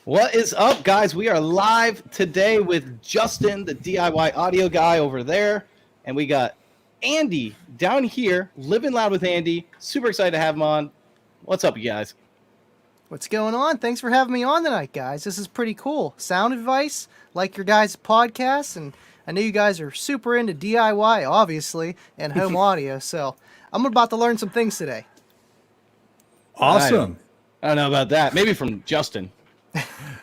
What is up, guys? We are live today with Justin, the DIY audio guy over there, and we got Andy down here, living loud with Andy. Super excited to have him on. What's up, you guys? What's going on? Thanks for having me on tonight, guys. This is pretty cool. Sound advice, like your guys' podcasts, and I know you guys are super into DIY, obviously, and home audio, so I'm about to learn some things today. Awesome. I don't know about that. Maybe from Justin.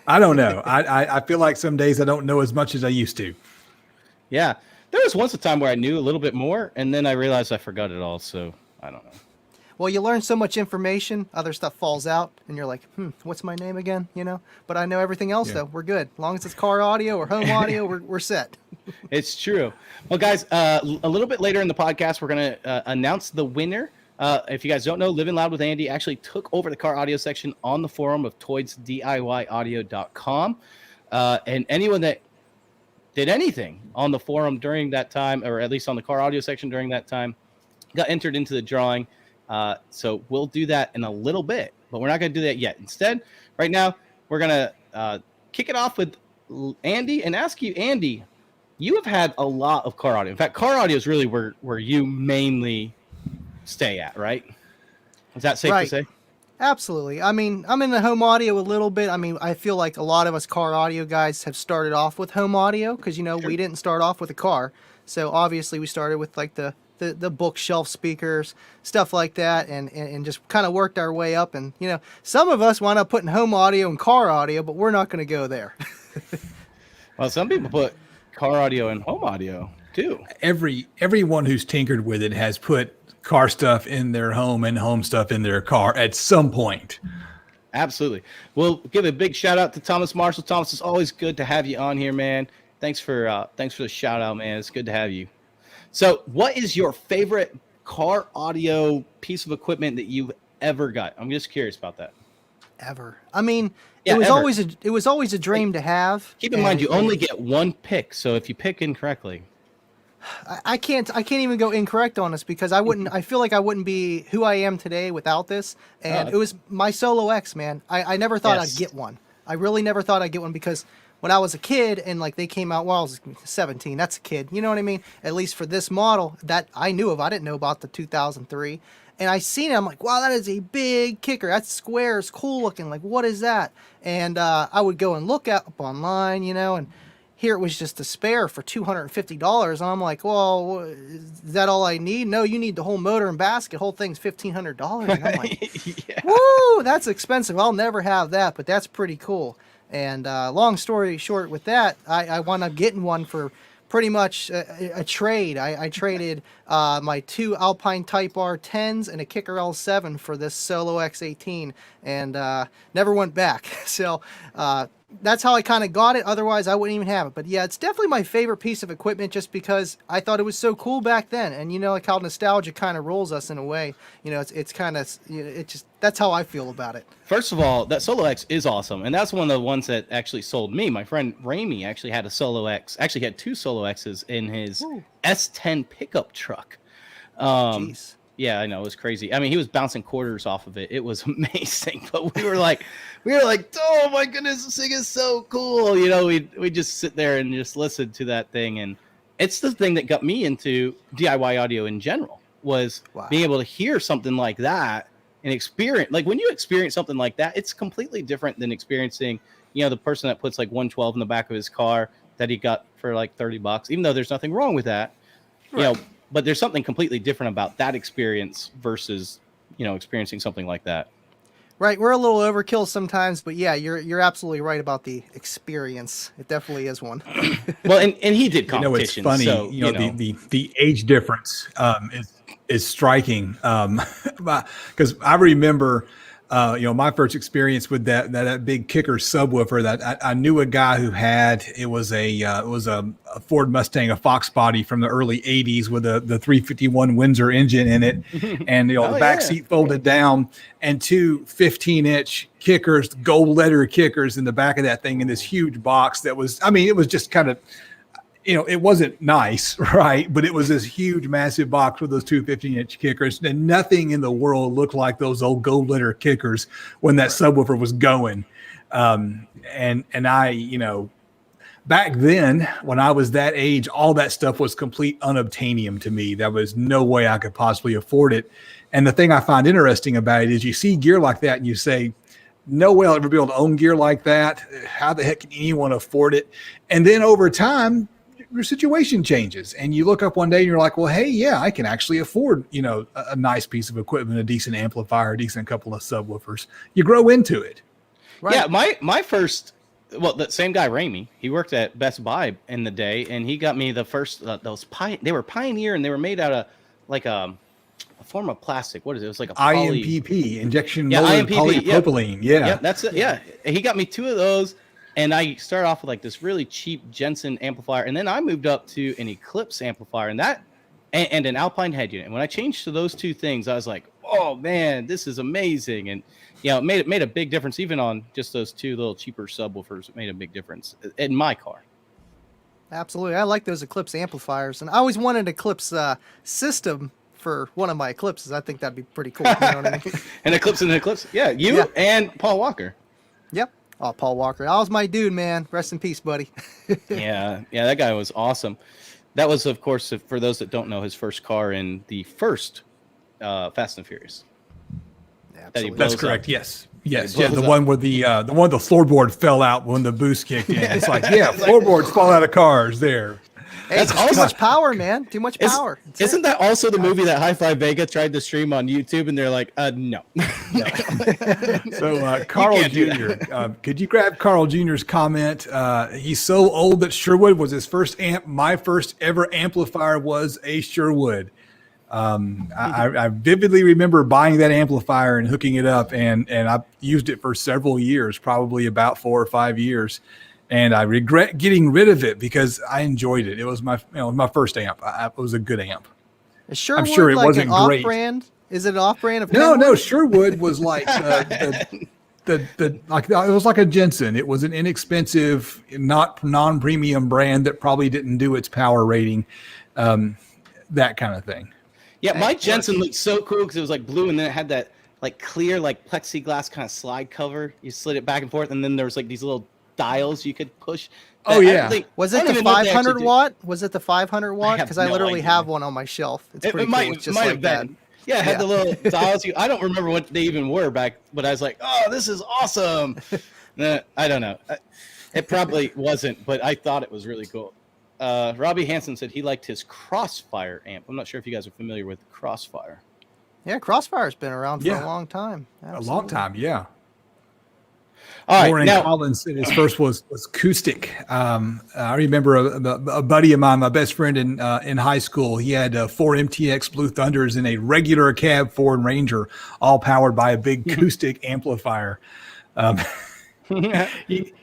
I don't know. I feel like some days I don't know as much as I used to. Yeah, there was once a time where I knew a little bit more, and then I realized I forgot it all. So I don't know. Well, you learn so much information, other stuff falls out, and you're like, what's my name again? But I know everything else, though. We're good. As long as it's car audio or home audio, we're set. It's true. Well, guys, a little bit later in the podcast, we're going to announce the winner. If you guys don't know, Living Loud with Andy actually took over the car audio section on the forum of toydsdiyaudio.com. And anyone that did anything on the forum during that time, or at least on the car audio section during that time, got entered into the drawing. So we'll do that in a little bit, but we're not going to do that yet. Instead, right now, we're going to kick it off with Andy and ask you, Andy, you have had a lot of car audio. In fact, car audio is really where you mainly stay at, right? Is that safe to say? Absolutely. I mean, I'm in the home audio a little bit. I mean, I feel like a lot of us car audio guys have started off with home audio because, Sure. we didn't start off with a car. So obviously we started with like the bookshelf speakers, stuff like that, and just kind of worked our way up. And, some of us wound up putting home audio and car audio, but we're not going to go there. Well, some people put car audio and home audio too. Everyone who's tinkered with it has put car stuff in their home and home stuff in their car at some point. Absolutely. We'll give a big shout out to Thomas Marshall. Thomas, it's always good to have you on here, man. Thanks for the shout out, man. It's good to have you. So, what is your favorite car audio piece of equipment that you've ever got? I'm just curious about that. Ever. I mean, Yeah, it was ever. always a dream to have. Keep in mind, you only get one pick. So if you pick incorrectly, I can't even go incorrect on this because I feel like I wouldn't be who I am today without this. And it was my Solo X, man. I never thought Yes. I'd get one. I really never thought I'd get one because when I was a kid and like they came out, well, I was 17, that's a kid. You know what I mean? At least for this model that I knew of. I didn't know about the 2003. And I seen it, I'm like, wow, that is a big kicker. That's square, it's cool looking. Like, what is that? And I would go and look up online, and here it was just a spare for $250. And I'm like, well, is that all I need? No, you need the whole motor and basket. Whole thing's $1,500. And I'm like, yeah. woo, that's expensive. I'll never have that, but that's pretty cool. And long story short with that, I wound up getting one for pretty much a trade. I traded my two Alpine Type R 10s and a Kicker L7 for this Solo X18 and never went back. So that's how I kind of got it. Otherwise, I wouldn't even have it. But yeah, it's definitely my favorite piece of equipment just because I thought it was so cool back then. And like how nostalgia kind of rolls us in a way. It's kind of, it just, that's how I feel about it. First of all, that Solo X is awesome. And that's one of the ones that actually sold me. My friend Ramey actually had a Solo X, actually had two Solo X's in his S10 pickup truck. Jeez. Yeah, I know, it was crazy. I mean, he was bouncing quarters off of it. It was amazing. But we were like, oh my goodness, this thing is so cool. We just sit there and just listen to that thing. And it's the thing that got me into DIY audio in general was being able to hear something like that and experience. Like when you experience something like that, it's completely different than experiencing, the person that puts like 112 in the back of his car that he got for like $30, even though there's nothing wrong with that, but there's something completely different about that experience versus, experiencing something like that. Right, we're a little overkill sometimes, but yeah, you're absolutely right about the experience. It definitely is one. Well, and he did competition. It's funny. So, The age difference is striking because I remember. My first experience with that big kicker subwoofer that I knew a guy who had. It was a Ford Mustang, a Fox body from the early 80s with the 351 Windsor engine in it. And the back seat folded down and two 15-inch kickers, gold letter kickers in the back of that thing in this huge box that was, it was just kind of, it wasn't nice, right? But it was this huge, massive box with those two 15-inch kickers, and nothing in the world looked like those old gold letter kickers when that subwoofer was going. And I, back then, when I was that age, all that stuff was complete unobtainium to me. There was no way I could possibly afford it. And the thing I find interesting about it is you see gear like that and you say, no way I'll ever be able to own gear like that. How the heck can anyone afford it? And then over time, your situation changes and you look up one day and you're like, well, hey, yeah, I can actually afford, a nice piece of equipment, a decent amplifier, a decent couple of subwoofers. You grow into it. Right. Yeah. My first, the same guy, Ramey, he worked at Best Buy in the day and he got me the first, they were Pioneer and they were made out of like a form of plastic. What is it? It was like a IMPP, injection molded polypropylene. Yeah, that's it. Yeah. He got me two of those. And I started off with like this really cheap Jensen amplifier. And then I moved up to an Eclipse amplifier and an Alpine head unit. And when I changed to those two things, I was like, oh man, this is amazing. And it made a big difference. Even on just those two little cheaper subwoofers, it made a big difference in my car. Absolutely. I like those Eclipse amplifiers. And I always wanted an Eclipse system for one of my Eclipses. I think that'd be pretty cool. You know what I mean? An Eclipse. Yeah, and Paul Walker. Yep. Oh, Paul Walker. That was my dude, man. Rest in peace, buddy. Yeah, that guy was awesome. That was, of course, for those that don't know, his first car in the first Fast and Furious. Absolutely. That's correct. Up. Yes. Yeah, the one where the floorboard fell out when the boost kicked in. It's like, floorboards fall out of cars there. That's too much power, man. Too much power. Isn't that also the movie that Hi-Fi Vega tried to stream on YouTube, and they're like, no. So Carl Jr., could you grab Carl Jr.'s comment? He's so old that Sherwood was his first amp. My first ever amplifier was a Sherwood. I vividly remember buying that amplifier and hooking it up, and I used it for several years, probably about 4 or 5 years. And I regret getting rid of it because I enjoyed it. It was my first amp. It was a good amp. I'm sure it wasn't great. Off-brand? Is it an off-brand of No, Sherwood was like it was like a Jensen. It was an inexpensive, non-premium brand that probably didn't do its power rating, that kind of thing. Yeah, my Jensen looked so cool because it was like blue, and then it had that like clear, like plexiglass kind of slide cover. You slid it back and forth, and then there was like these little dials you could push. Oh yeah. Was it the 500 watt? Was it the 500 watt? Because I literally have one on my shelf. It's pretty cool. It's just like that. Yeah, it had the little dials. I don't remember what they even were back, but I was like, oh, this is awesome. I don't know. It probably wasn't, but I thought it was really cool. Robbie Hansen said he liked his Crossfire amp. I'm not sure if you guys are familiar with Crossfire. Yeah, Crossfire's been around for a long time. Absolutely. A long time, yeah. All right, Warren Collins said his first was acoustic. I remember a buddy of mine, my best friend in high school. He had 4 MTX Blue Thunders in a regular cab Ford Ranger, all powered by a big acoustic amplifier.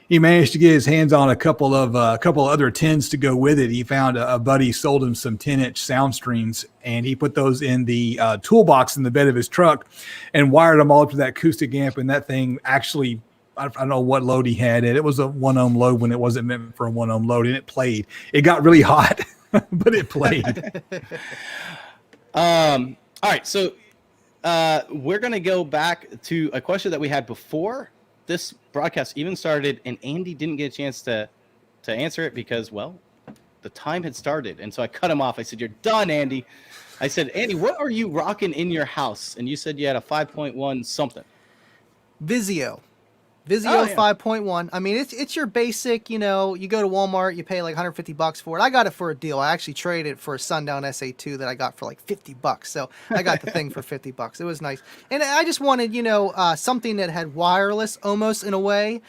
He managed to get his hands on a couple of other 10s to go with it. He found a buddy sold him some 10-inch sound streams, and he put those in the toolbox in the bed of his truck and wired them all up to that acoustic amp. And that thing actually, I don't know what load he had. It was a 1 ohm load when it wasn't meant for a 1 ohm load, and it played. It got really hot, but it played. All right, so we're gonna go back to a question that we had before this broadcast even started, and Andy didn't get a chance to answer it because, well, the time had started, and so I cut him off. I said, "You're done, Andy." I said, "Andy, what are you rocking in your house?" And you said you had a 5.1 something. Vizio 5.1. I mean, it's your basic, you go to Walmart, you pay like $150 for it. I got it for a deal. I actually traded it for a Sundown SA2 that I got for like $50. So I got the thing for $50. It was nice. And I just wanted, something that had wireless almost in a way.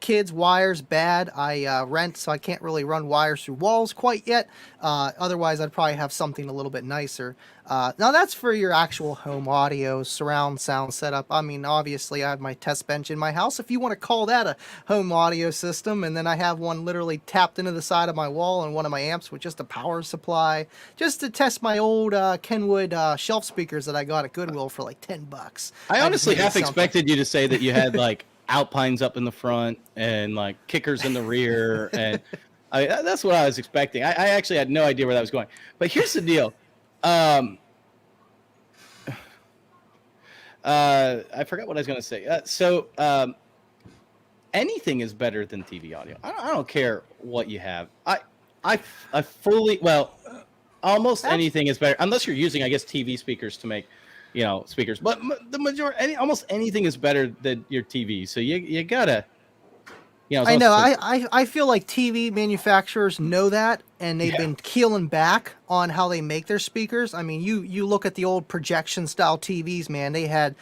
Kids, wires, bad. I rent, so I can't really run wires through walls quite yet. Otherwise, I'd probably have something a little bit nicer. Now that's for your actual home audio, surround sound setup. I mean, obviously I have my test bench in my house, if you want to call that a home audio system. And then I have one literally tapped into the side of my wall and one of my amps with just a power supply, just to test my old Kenwood shelf speakers that I got at Goodwill for like $10. I honestly half expected you to say that you had like Alpines up in the front and like kickers in the rear, and That's what I was expecting. I actually had no idea where that was going. But here's the deal. I forgot what I was going to say. Anything is better than TV audio. I don't care what you have. I fully, almost anything is better unless you're using, I guess, TV speakers to make, speakers. But the majority, almost anything is better than your TV. So you gotta. I know. I feel like TV manufacturers know that, and they've been keeling back on how they make their speakers. I mean, you look at the old projection style TVs, man. They had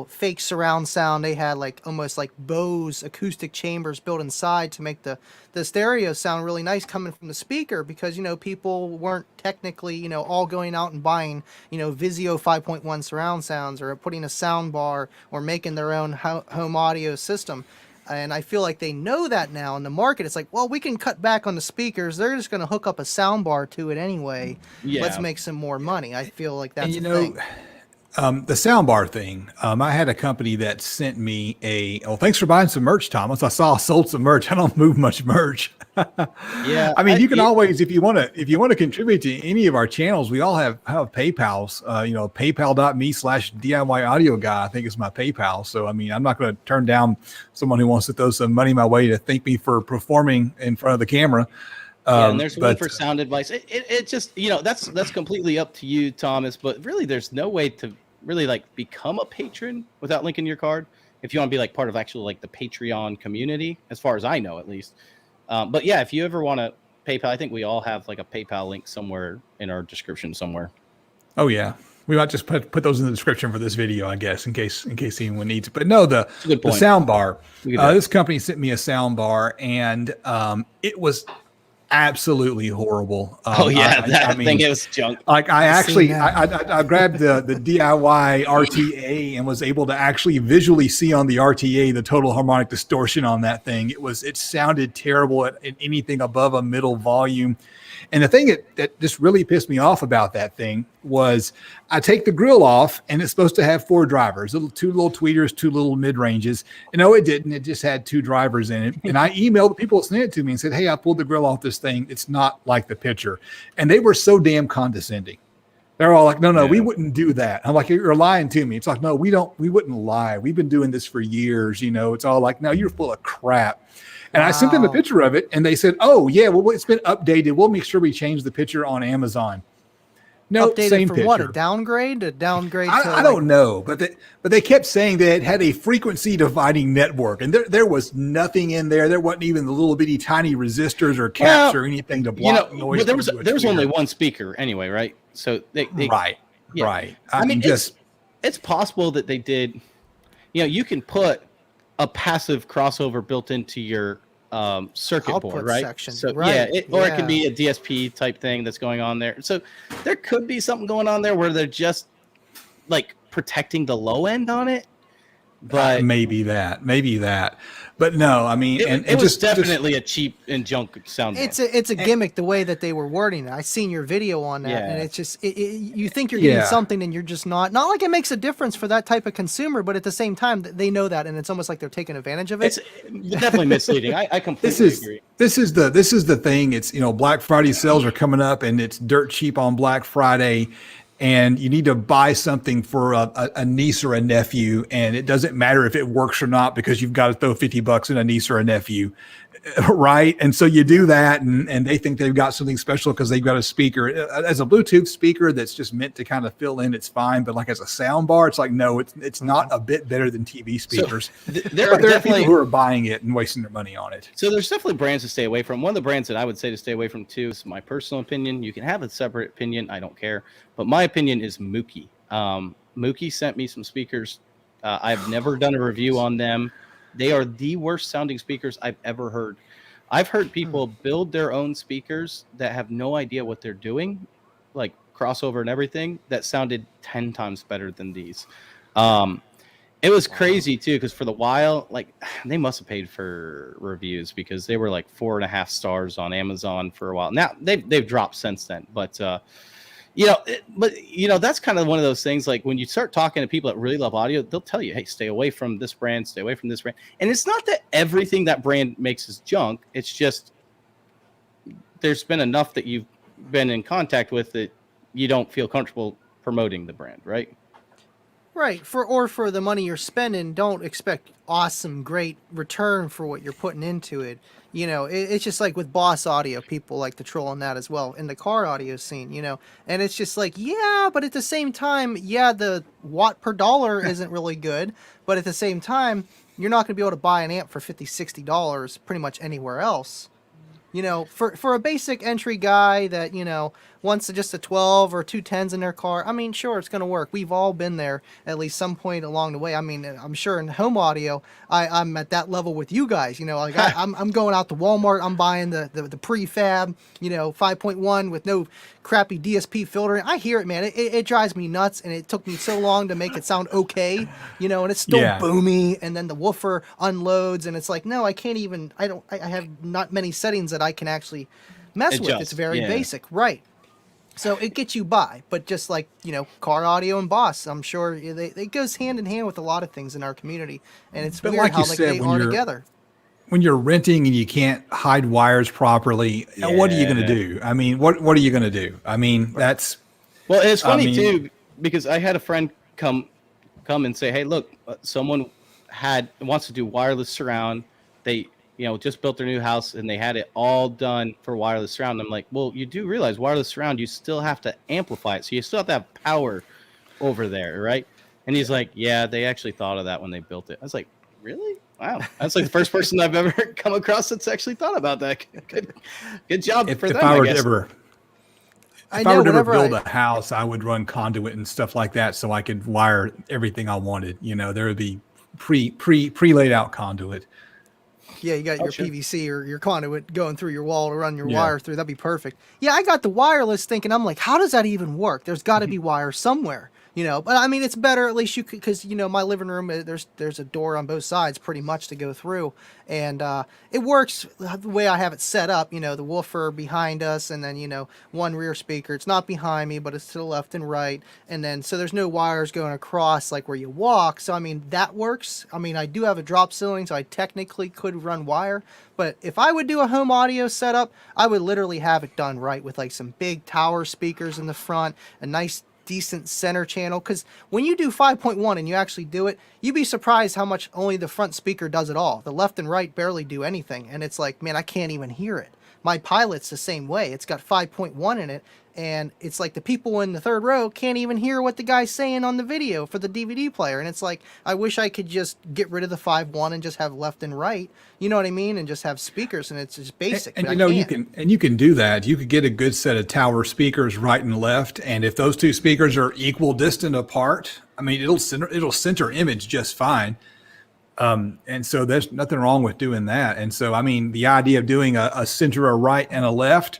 fake surround sound. They had almost like Bose acoustic chambers built inside to make the stereo sound really nice coming from the speaker, because people weren't technically all going out and buying Vizio 5.1 surround sounds, or putting a sound bar, or making their own home audio system. And I feel like they know that now in the market. It's like, well, we can cut back on the speakers. They're just going to hook up a sound bar to it anyway. Yeah. Let's make some more money. I feel like that's the thing. The soundbar thing. I had a company that sent me thanks for buying some merch, Thomas. I saw I sold some merch. I don't move much merch. Yeah. I mean, you can always, if you want to contribute to any of our channels, we all have PayPals, paypal.me/DIY audio guy, I think is my PayPal. So, I mean, I'm not going to turn down someone who wants to throw some money my way to thank me for performing in front of the camera. And there's one for sound advice. It just, that's completely up to you, Thomas, but really there's no way to really become a patron without linking your card. If you want to be part of actually the Patreon community, as far as I know, at least. But yeah, if you ever want to PayPal, I think we all have a PayPal link somewhere in our description somewhere. Oh yeah. We might just put those in the description for this video, I guess, in case anyone needs it. But no, the sound bar, this company sent me a sound bar, and it was absolutely horrible. I think it was junk. I grabbed the DIY RTA and was able to actually visually see on the RTA the total harmonic distortion on that thing. It sounded terrible at anything above a middle volume. And the thing that just really pissed me off about that thing was I take the grill off, and it's supposed to have 4 drivers, two little tweeters, 2 little mid-ranges. And no, it didn't. It just had 2 drivers in it. And I emailed the people that sent it to me and said, hey, I pulled the grill off this thing. It's not like the picture. And they were so damn condescending. They're all like, no, we wouldn't do that. I'm like, you're lying to me. It's like, no, we wouldn't lie. We've been doing this for years. It's all like, no, you're full of crap. And I sent them a picture of it, and they said, oh, yeah, well, it's been updated. We'll make sure we change the picture on Amazon. No, updated same for picture. What, a downgrade? A downgrade to I don't know, but they kept saying that it had a frequency dividing network, and there was nothing in there. There wasn't even the little bitty tiny resistors or caps or anything to block noise. But there was only one speaker anyway, right? So they right. I mean, it's possible that they did. You can put a passive crossover built into your circuit output board, right? Section. So right. it can be a DSP type thing that's going on there. So there could be something going on there where they're just protecting the low end on it. But maybe that. But no, I mean, it was definitely a cheap and junk sound. It's a gimmick the way that they were wording it. I seen your video on that, and it's just you think you're getting something, and you're just not. Not like it makes a difference for that type of consumer, but at the same time, they know that, and it's almost like they're taking advantage of it. It's definitely misleading. I completely agree. This is the thing. It's Black Friday sales are coming up, and it's dirt cheap on Black Friday. And you need to buy something for a niece or a nephew, and it doesn't matter if it works or not because you've got to throw $50 in a niece or a nephew, right? And so you do that, and they think they've got something special because they've got a speaker. As a Bluetooth speaker that's just meant to kind of fill in, it's fine. But as a sound bar, it's like, no, it's not a bit better than TV speakers. So there are people who are buying it and wasting their money on it. So there's definitely brands to stay away from. One of the brands that I would say to stay away from too is my personal opinion. You can have a separate opinion. I don't care. But my opinion is Mookie. Mookie sent me some speakers. I've never done a review on them. They are the worst sounding speakers I've ever heard. I've heard people build their own speakers that have no idea what they're doing, like crossover and everything, that sounded 10 times better than these. It was crazy too, because for the while, they must have paid for reviews because they were 4.5 stars on Amazon for a while. Now they've dropped since then, but that's kind of one of those things. When you start talking to people that really love audio, they'll tell you, hey, stay away from this brand, stay away from this brand. And it's not that everything that brand makes is junk. It's just there's been enough that you've been in contact with that you don't feel comfortable promoting the brand, right? Right. For the money you're spending, don't expect awesome, great return for what you're putting into it. It's just like with Boss Audio, people like to troll on that as well in the car audio scene. And it's just like, yeah, but at the same time, yeah, the watt per dollar isn't really good, but at the same time, you're not going to be able to buy an amp for $50, $60 pretty much anywhere else. For a basic entry guy that, wants just a 12 or two 10s in their car, I mean, sure, it's going to work. We've all been there at least some point along the way. I mean, I'm sure in home audio, I'm at that level with you guys. Like I'm going out to Walmart, I'm buying the prefab, 5.1 with no crappy DSP filtering. I hear it, man. It drives me nuts, and it took me so long to make it sound okay, and it's still boomy, and then the woofer unloads, and it's like, no, I can't even, I have not many settings that I can actually mess with. It's very basic, right? So it gets you by, but just like, car audio and Boss, I'm sure it goes hand in hand with a lot of things in our community, and it's weird like how you said, they are together. When you're renting and you can't hide wires properly, what are you going to do? I mean, what are you going to do? I mean, that's... Well, it's funny too, because I had a friend come and say, hey, look, someone wants to do wireless surround. They, just built their new house and they had it all done for wireless surround. I'm like, well, you do realize wireless surround, you still have to amplify it. So you still have to have power over there, right? And he's like, yeah, they actually thought of that when they built it. I was like, really? Wow. That's like the first person I've ever come across that's actually thought about that. Good job for them, if I were I guess. If I were to ever build a house, I would run conduit and stuff like that so I could wire everything I wanted. There would be pre-laid out conduit. Yeah, you got your PVC or your conduit going through your wall to run your wire through. That'd be perfect. Yeah, I got the wireless thinking, I'm like, how does that even work? There's got to be wire somewhere. But I mean, it's better at least you could, because my living room, there's a door on both sides pretty much to go through, and it works the way I have it set up. The woofer behind us, and then one rear speaker. It's not behind me, but it's to the left and right, and then so there's no wires going across like where you walk. So I mean that works. I mean I do have a drop ceiling, so I technically could run wire. But if I would do a home audio setup, I would literally have it done right with like some big tower speakers in the front, a nice decent center channel, because when you do 5.1 and you actually do it, you'd be surprised how much only the front speaker does it all. The left and right barely do anything, and it's like, man, I can't even hear it. My Pilot's the same way. It's got 5.1 in it, and it's like the people in the third row can't even hear what the guy's saying on the video for the DVD player, and it's like, I wish I could just get rid of the 5.1 and just have left and right, you know what I mean, and just have speakers, and it's just basic. And you can do that. You could get a good set of tower speakers right and left, and if those two speakers are equal distant apart, I mean, it'll center image just fine. And so there's nothing wrong with doing that. And so, I mean, the idea of doing a center, a right and a left,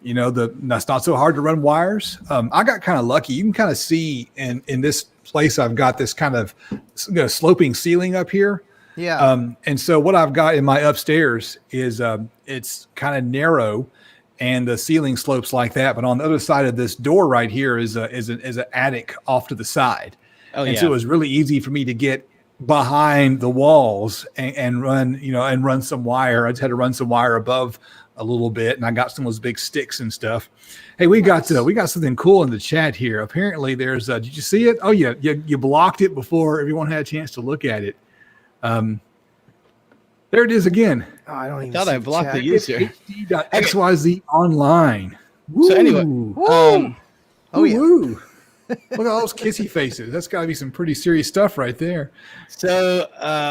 that's not so hard to run wires. I got kind of lucky. You can kind of see in this place, I've got this kind of sloping ceiling up here. Yeah. And so what I've got in my upstairs is, it's kind of narrow and the ceiling slopes like that. But on the other side of this door right here is an attic off to the side. So it was really easy for me to get behind the walls and run some wire. I just had to run some wire above a little bit, and I got some of those big sticks and stuff. Hey, we got something cool in the chat here. Apparently there's did you see it? Oh yeah, you blocked it before everyone had a chance to look at it. There it is again. Oh, I don't even thought I blocked the user. HD.xyz online. Woo. So anyway, woo. Look at all those kissy faces. That's got to be some pretty serious stuff right there. So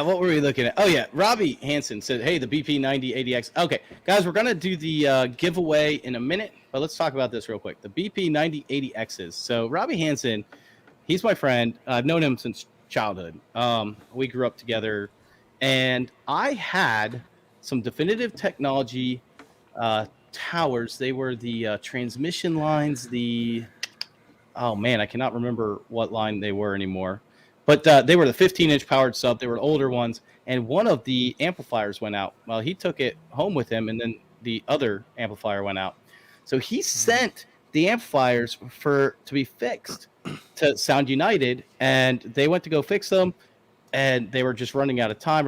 what were we looking at? Oh, yeah. Robbie Hansen said, hey, the BP9080X. Okay, guys, we're going to do the giveaway in a minute, but let's talk about this real quick. The BP9080Xs. So Robbie Hansen, he's my friend. I've known him since childhood. We grew up together, and I had some Definitive Technology towers. They were the transmission lines, oh man, I cannot remember what line they were anymore, but they were the 15-inch powered sub. They were older ones, and one of the amplifiers went out. Well, he took it home with him, and then the other amplifier went out. So he sent the amplifiers to be fixed to Sound United, and they went to go fix them, and they were just running out of time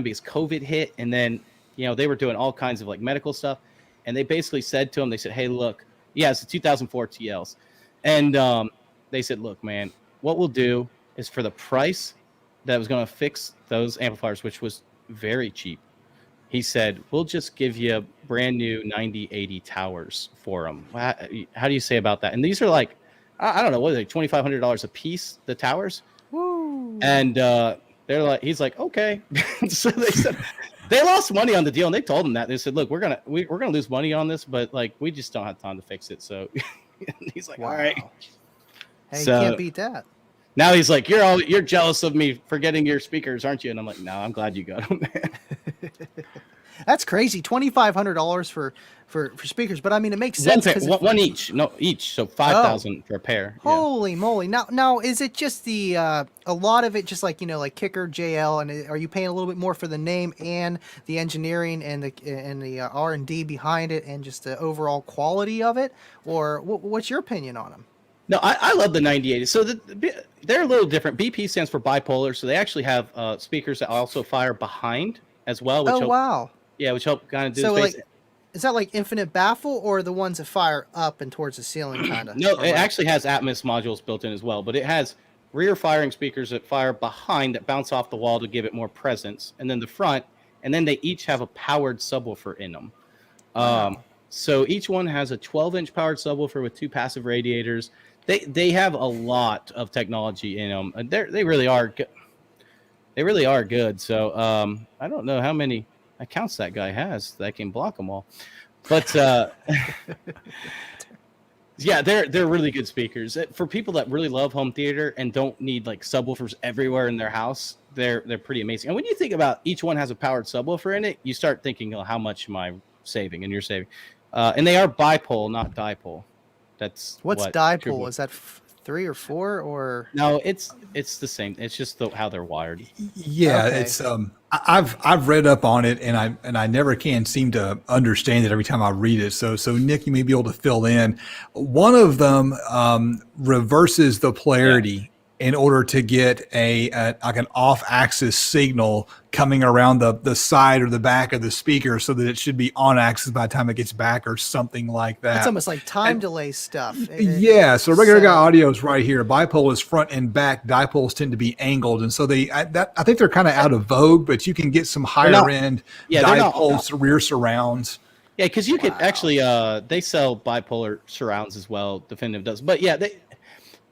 because COVID hit, and then they were doing all kinds of like medical stuff. and they basically said to him, they said, "Hey, look, yeah, it's the 2004 TLs," and they said, "Look, man, what we'll do is for the price that was going to fix those amplifiers, which was very cheap." He said, "We'll just give you brand new 9080 towers for them." How do you say about that? And these are like, I don't know, what are they, $2,500 a piece, the towers? Woo. And they're like, he's like, okay. So they said they lost money on the deal, and they told him that. They said, "Look, we're gonna lose money on this, but like we just don't have time to fix it." So he's like, Wow. "All right." Hey, So you can't beat that. now he's like, "You're jealous of me for getting your speakers, aren't you?" And I'm like, "No, I'm glad you got them." That's crazy. $2,500 for speakers, but I mean, it makes sense. One each, so 5,000 for a pair. Yeah. Holy moly! Now is it just the a lot of it just like like Kicker JL, and are you paying a little bit more for the name and the engineering and the R&D behind it and just the overall quality of it, or what's your opinion on them? No, I love the 9080. So they're a little different. BP stands for bipolar, so they actually have speakers that also fire behind as well. Which wow! Yeah, which help kind of do. So is that like infinite baffle, or the ones that fire up and towards the ceiling, kind of? No, it actually has Atmos modules built in as well, but it has rear firing speakers that fire behind that bounce off the wall to give it more presence, and then the front, and then they each have a powered subwoofer in them. Wow. So each one has a 12-inch powered subwoofer with 2 passive radiators. They have a lot of technology in them. They really are good. They really are good. So I don't know how many accounts that guy has that can block them all, but yeah, they're really good speakers for people that really love home theater and don't need like subwoofers everywhere in their house. They're pretty amazing. And when you think about each one has a powered subwoofer in it, you start thinking, "Oh, how much am I saving?" And you're saving. And they are bipole, not dipole. That's what's dipole? Is that 3 or 4 or? No, it's the same. It's just how they're wired. Yeah, Okay. it's I've read up on it, and I never can seem to understand it every time I read it. So Nick, you may be able to fill in. One of them reverses the polarity in order to get like an off-axis signal coming around the side or the back of the speaker, so that it should be on axis by the time it gets back, or something like that. It's almost like time delay stuff. Yeah, so regular guy audio is right here. Bipolar is front and back. Dipoles tend to be angled, and so I think they're kind of out of vogue. But you can get some higher end dipoles, rear surrounds. Yeah, because you could actually they sell bipolar surrounds as well. Definitive does, but yeah,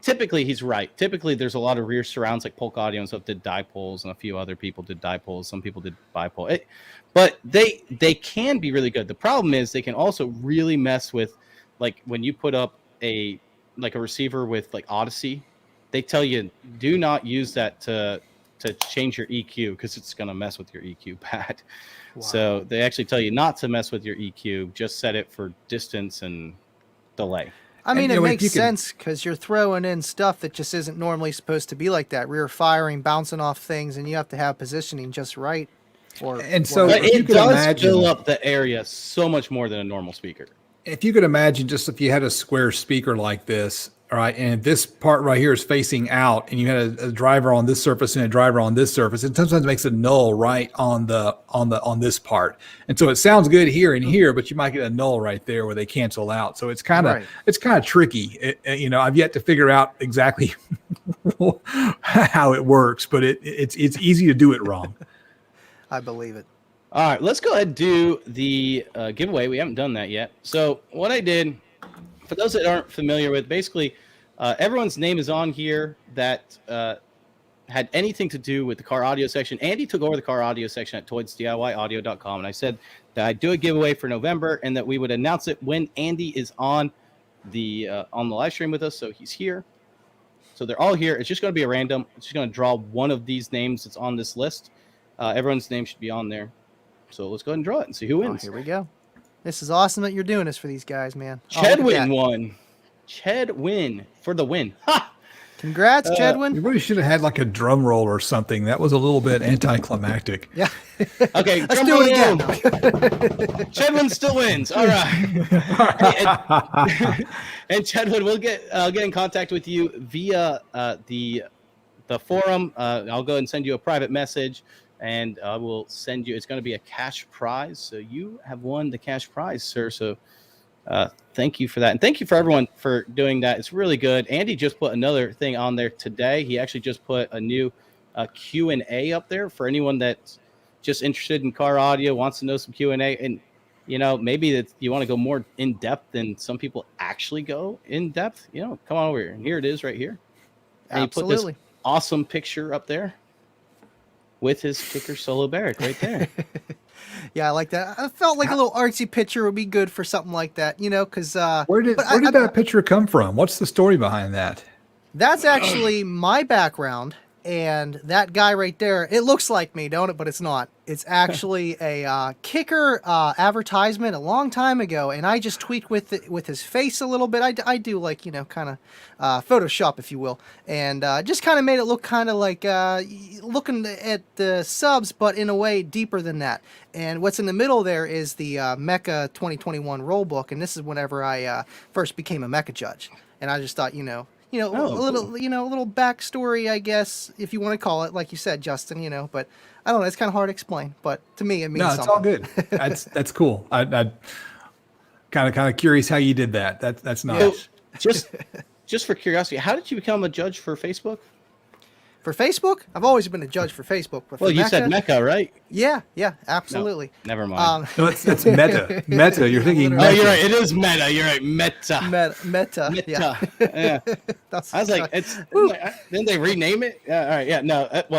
typically he's right. Typically there's a lot of rear surrounds, like Polk Audio and stuff did dipoles, and a few other people did dipoles. Some people did bipole. But they can be really good. The problem is they can also really mess with, like when you put up a receiver with like Odyssey, they tell you do not use that to change your EQ, because it's going to mess with your EQ pad. Wow. So they actually tell you not to mess with your EQ, just set it for distance and delay. I mean, it makes sense, because you're throwing in stuff that just isn't normally supposed to be like that. Rear firing, bouncing off things, and you have to have positioning just right. But it does fill up the area so much more than a normal speaker. If you could imagine, just if you had a square speaker like this, all right, and this part right here is facing out, and you had a driver on this surface and a driver on this surface, it sometimes makes a null right on this part, and so it sounds good here and here, but you might get a null right there where they cancel out. So it's kind of tricky. I've yet to figure out exactly how it works, but it's easy to do it wrong. I believe it. All right, let's go ahead and do the giveaway. We haven't done that yet. So what I did, for those that aren't familiar with, basically everyone's name is on here that had anything to do with the car audio section. Andy took over the car audio section at toydsdiyaudio.com, and I said that I'd do a giveaway for November and that we would announce it when Andy is on the live stream with us. So he's here. So they're all here. It's just going to be a random. It's just going to draw one of these names that's on this list. Everyone's name should be on there. So let's go ahead and draw it and see who wins. Here we go. This is awesome that you're doing this for these guys, man. Chedwin won. Chedwin for the win. Ha! Congrats, Chedwin. You really should have had like a drum roll or something. That was a little bit anticlimactic. Yeah. Okay, let's do it again. Chedwin still wins. All right. And Chedwin, we'll get in contact with you via the forum. I'll go and send you a private message. and I will send you. It's going to be a cash prize, so you have won the cash prize, sir. So thank you for that, and thank you for everyone for doing that. It's really good. Andy just put another thing on there today. He actually just put a new Q&A up there for anyone that's just interested in car audio, wants to know some Q&A, and maybe that you want to go more in depth than some people actually go in depth. Come on over here, and here it is right here. And Absolutely. He put this awesome picture up there with his kicker solo barrack right there. Yeah, I like that. I felt like a little artsy picture would be good for something like that, because where did that picture come from? What's the story behind that? That's actually my background, and that guy right there, it looks like me, don't it? But it's not. It's actually a kicker advertisement a long time ago, and I just tweaked with his face a little bit. I do like, kind of Photoshop, if you will, and just kind of made it look kind of like looking at the subs, but in a way deeper than that. And what's in the middle there is the Mecha 2021 roll book, and this is whenever I first became a Mecha judge, and I just thought, a little, cool. a little backstory, I guess, if you want to call it, like you said, Justin, but I don't know, it's kind of hard to explain, but to me, it means something. No, it's all good. That's cool. I kind of curious how you did that. That's nice. So, just for curiosity, how did you become a judge for Facebook? For Facebook? I've always been a judge for Facebook. But well, for you Mecha, said Mecca, right? Yeah, absolutely. No, never mind. No, it's Meta. Meta. You're thinking Meta. Oh, you're right. It is Meta. You're right. Meta. Meta. Yeah. Yeah. I was like, didn't they rename it? Yeah. All right. Yeah. No. It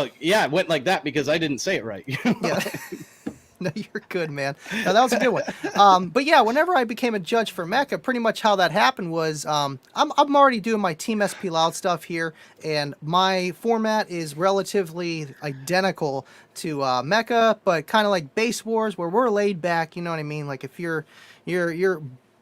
went like that because I didn't say it right. Yeah. No, you're good, man. No, that was a good one. But yeah, whenever I became a judge for Mecha, pretty much how that happened was I'm already doing my Team SP Loud stuff here, and my format is relatively identical to Mecha, but kind of like Base Wars, where we're laid back. You know what I mean? Like if your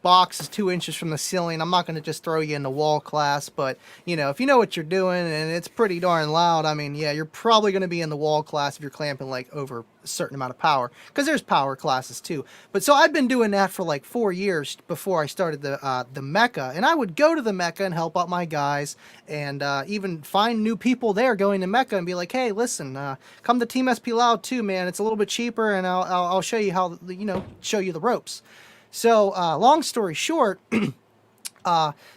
box is 2 inches from the ceiling, I'm not going to just throw you in the wall class, but if you know what you're doing and it's pretty darn loud, I mean, yeah, you're probably going to be in the wall class if you're clamping like over a certain amount of power, because there's power classes too. But so I've been doing that for like 4 years before I started the Mecha, and I would go to the Mecha and help out my guys, and even find new people there going to Mecha and be like, hey, listen, come to Team SP Loud too, man. It's a little bit cheaper, and I'll show you how, show you the ropes. So, long story short,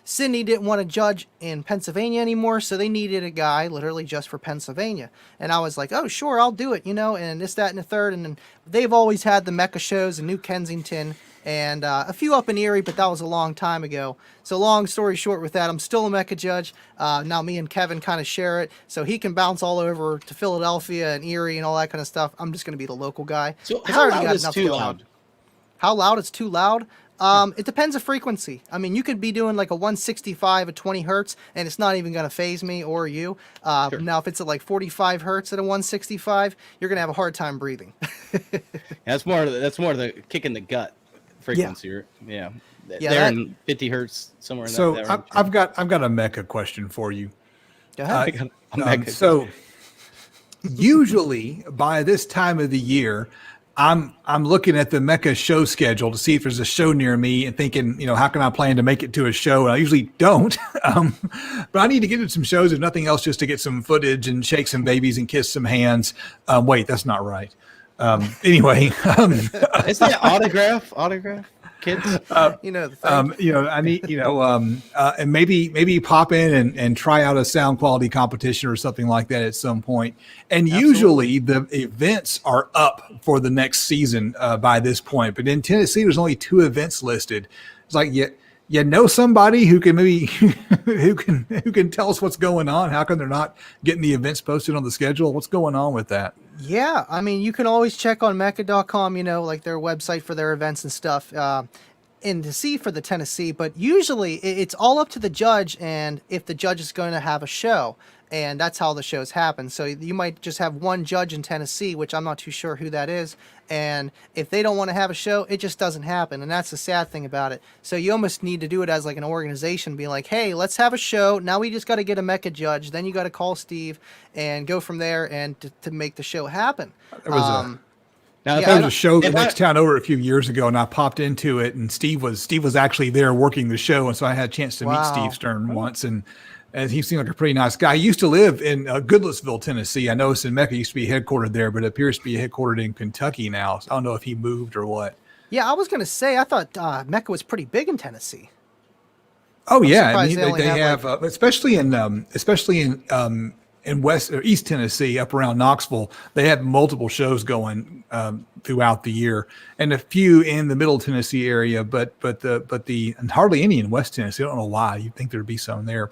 Sydney didn't want to judge in Pennsylvania anymore, so they needed a guy literally just for Pennsylvania. And I was like, oh, sure, I'll do it, and this, that, and the third. And then they've always had the Mecha shows in New Kensington and a few up in Erie, but that was a long time ago. So long story short with that, I'm still a Mecha judge. Now me and Kevin kind of share it, so he can bounce all over to Philadelphia and Erie and all that kind of stuff. I'm just going to be the local guy. So how loud is too loud? How loud is too loud? It depends on frequency. I mean, you could be doing like a 165 at 20 hertz, and it's not even going to phase me or you. Sure. Now, if it's at like 45 hertz at a 165, you're going to have a hard time breathing. That's more of the kick in the gut frequency. Yeah. They're in 50 hertz somewhere. In so that range. I've got a Mecha question for you. Go ahead. So usually by this time of the year, I'm looking at the Mecha show schedule to see if there's a show near me and thinking, how can I plan to make it to a show? And I usually don't, but I need to get to some shows, if nothing else, just to get some footage and shake some babies and kiss some hands. Wait, that's not right. Anyway, is that autograph kids? I need, and maybe pop in and try out a sound quality competition or something like that at some point. And usually the events are up for the next season by this point. But in Tennessee, there's only 2 events listed. It's like, somebody who can maybe who can tell us what's going on. How come they're not getting the events posted on the schedule? What's going on with that? Yeah, I mean, you can always check on Mecha.com, like their website for their events and stuff, and to see for the Tennessee. But usually it's all up to the judge, and if the judge is going to have a show. And that's how the shows happen. So you might just have one judge in Tennessee, which I'm not too sure who that is. And if they don't want to have a show, it just doesn't happen. And that's the sad thing about it. So you almost need to do it as like an organization, be like, hey, let's have a show. Now we just got to get a Mecha judge. Then you got to call Steve and go from there and to make the show happen. There was there was a show the next town over a few years ago, and I popped into it, and Steve was actually there working the show, and so I had a chance to meet Steve Stern once, and And he seemed like a pretty nice guy. He used to live in Goodlettsville, Tennessee. I noticed in Mecca used to be headquartered there, but it appears to be headquartered in Kentucky now. So I don't know if he moved or what. Yeah, I was gonna say I thought Mecca was pretty big in Tennessee. Oh yeah, surprised and they only they have, have, especially in West or East Tennessee, up around Knoxville, they have multiple shows going throughout the year, and a few in the Middle Tennessee area, but and hardly any in West Tennessee. I don't know why. You'd think there'd be some there.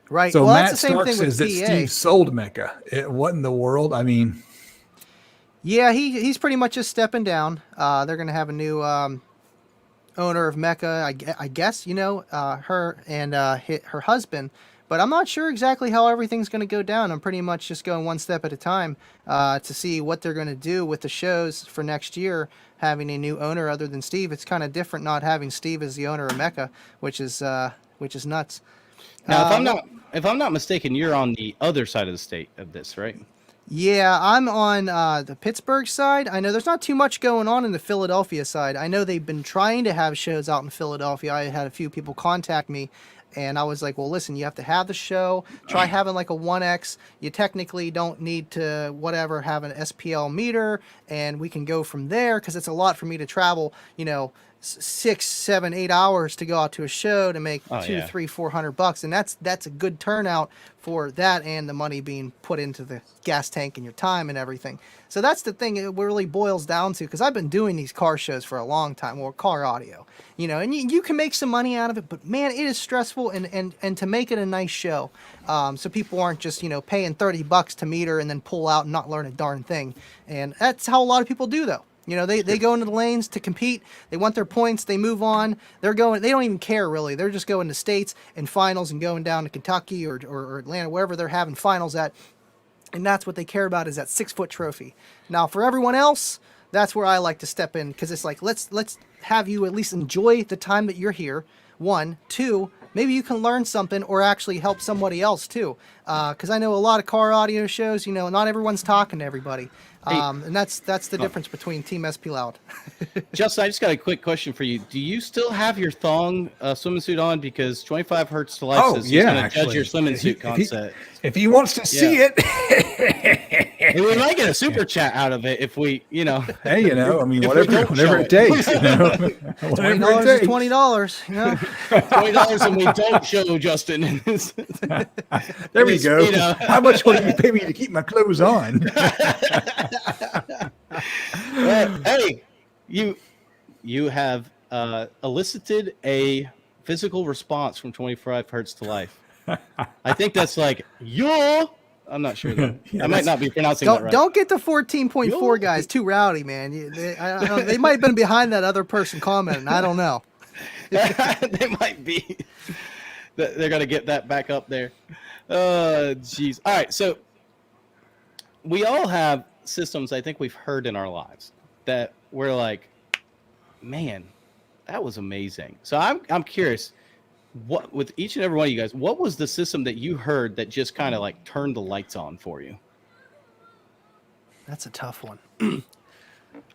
Right. So well, Matt that's the same Stark thing with says that PA. Steve sold Mecca. What in the world? I mean, Yeah, he's pretty much just stepping down. They're gonna have a new owner of Mecca, I guess, her and her husband. But I'm not sure exactly how everything's going to go down. I'm pretty much just going one step at a time to see what they're going to do with the shows for next year, having a new owner other than Steve. It's kind of different not having Steve as the owner of Mecca, which is nuts. Now, if I'm not mistaken, you're on the other side of the state of this, right? Yeah, I'm on the Pittsburgh side. I know there's not too much going on in the Philadelphia side. I know they've been trying to have shows out in Philadelphia. I had a few people contact me, and I was like, well, listen, you have to have the show. Try having like a 1X. You technically don't need to, have an SPL meter, and we can go from there because it's a lot for me to travel, 6, 7, 8 hours to go out to a show to make $200-$400, and that's a good turnout for that and the money being put into the gas tank and your time and everything. So that's the thing it really boils down to, because I've been doing these car shows for a long time, or car audio, and you can make some money out of it, but man, it is stressful, and to make it a nice show, so people aren't just paying $30 to meter and then pull out and not learn a darn thing. And that's how a lot of people do, though. They go into the lanes to compete. They want their points. They move on. They don't even care, really. They're just going to states and finals and going down to Kentucky or Atlanta, wherever they're having finals at. And that's what they care about, is that 6-foot trophy. Now, for everyone else, that's where I like to step in, because it's like, let's have you at least enjoy the time that you're here. 1, 2, maybe you can learn something or actually help somebody else too. Because I know a lot of car audio shows, not everyone's talking to everybody. And that's the difference between Team SP Loud. Justin, I just got a quick question for you. Do you still have your thong swimming suit on? Because 25 Hertz to Life says he's going to judge your swimming suit concept. If he wants to see it. And we might get a super chat out of it if we, Hey, whatever it takes. $20 is $20, $20 and we don't show Justin. There we go. How much will you pay me to keep my clothes on? Hey, you have elicited a physical response from 25 Hertz to Life. I think that's like, I'm not sure. I might not be pronouncing that right. Don't get the 14.4 guys too rowdy, man. They might have been behind that other person commenting. I don't know. They might be. They're going to get that back up there. Oh, jeez. All right, so we all have systems I think we've heard in our lives that we're like, man, that was amazing. So I'm curious, what, with each and every one of you guys, what was the system that you heard that just kind of like turned the lights on for you? That's a tough one.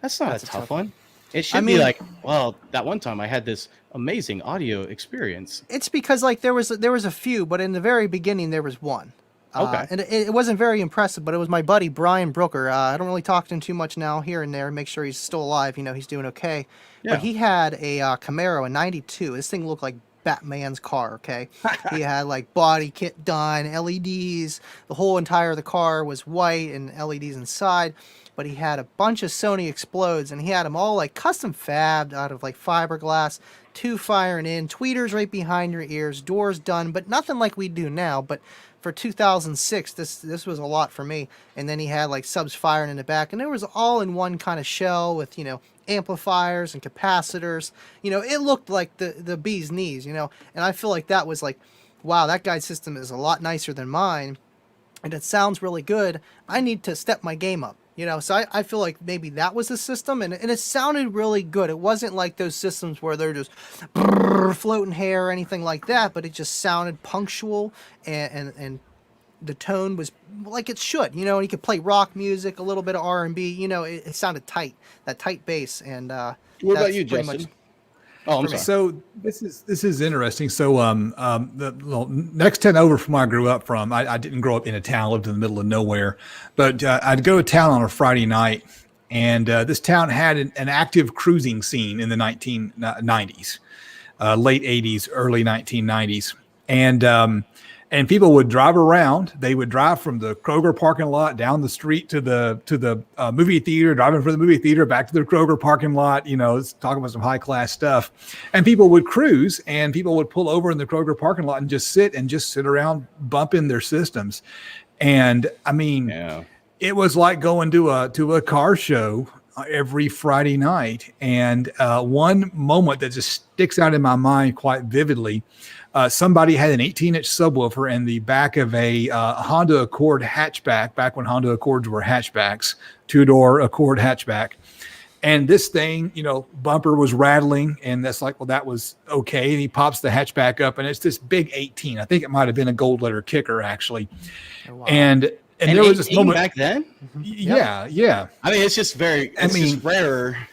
That's not a tough one. It should be like, well, that one time I had this amazing audio experience. It's because like there was a few, but in the very beginning there was one. Okay. And it wasn't very impressive, but it was my buddy Brian Brooker. I don't really talk to him too much now, here and there, make sure he's still alive. He's doing okay. Yeah. But he had a Camaro, a 92. This thing looked like Batman's car, okay? He had like body kit done, LEDs. The whole entire of the car was white and LEDs inside. But he had a bunch of Sony Explodes, and he had them all like custom fabbed out of like fiberglass, 2 firing in, tweeters right behind your ears, doors done, but nothing like we do now. But for 2006, this was a lot for me. And then he had like subs firing in the back, and it was all in one kind of shell with, amplifiers and capacitors. It looked like the bee's knees, and I feel like that was like, wow, that guy's system is a lot nicer than mine, and it sounds really good. I need to step my game up. So I feel like maybe that was the system, and it sounded really good. It wasn't like those systems where they're just floating hair or anything like that, but it just sounded punctual, and the tone was like it should, and you could play rock music, a little bit of R&B, it sounded tight, that tight bass. And what about you, Justin? Oh, I'm for me. sorry. So this is interesting. So the next town over from where I grew up from, I didn't grow up in a town. I lived in the middle of nowhere, but I'd go to town on a Friday night, and this town had an active cruising scene in the 1990s, late 80s, early 1990s, and people would drive around. They would drive from the Kroger parking lot down the street to the movie theater, driving from the movie theater back to the Kroger parking lot. Talking about some high class stuff. And people would cruise, and people would pull over in the Kroger parking lot and just sit around bumping their systems. And I mean, it was like going to a car show every Friday night. And one moment that just sticks out in my mind quite vividly. Somebody had an 18-inch subwoofer in the back of a Honda Accord hatchback, back when Honda Accords were hatchbacks, two-door Accord hatchback. And this thing, bumper was rattling, and that's like, well, that was okay. And he pops the hatchback up, and it's this big 18. I think it might have been a gold letter kicker, actually. Oh, wow. And there was this moment back then. Yeah. I mean, it's just just rare.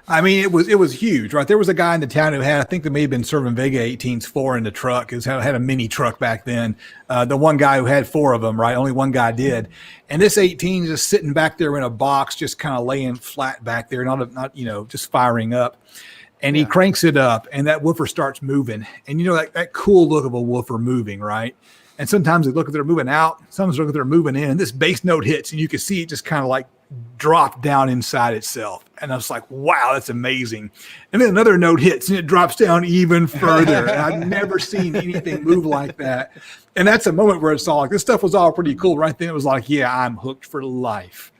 I mean, it was huge, right? There was a guy in the town who had, I think they may have been serving Vega 18s 4 in the truck. It had a mini truck back then. The one guy who had 4 of them, right? Only one guy did. And this 18 just sitting back there in a box, just kind of laying flat back there, not just firing up. And he cranks it up, and that woofer starts moving. And that cool look of a woofer moving, right? And sometimes they look at they're moving out, sometimes they look at they're moving in, and this bass note hits, and you can see it just kind of like drop down inside itself. And I was like, wow, that's amazing. And then another note hits and it drops down even further. And I've never seen anything move like that. And that's a moment where it's all like, this stuff was all pretty cool. Right then it was like, yeah, I'm hooked for life.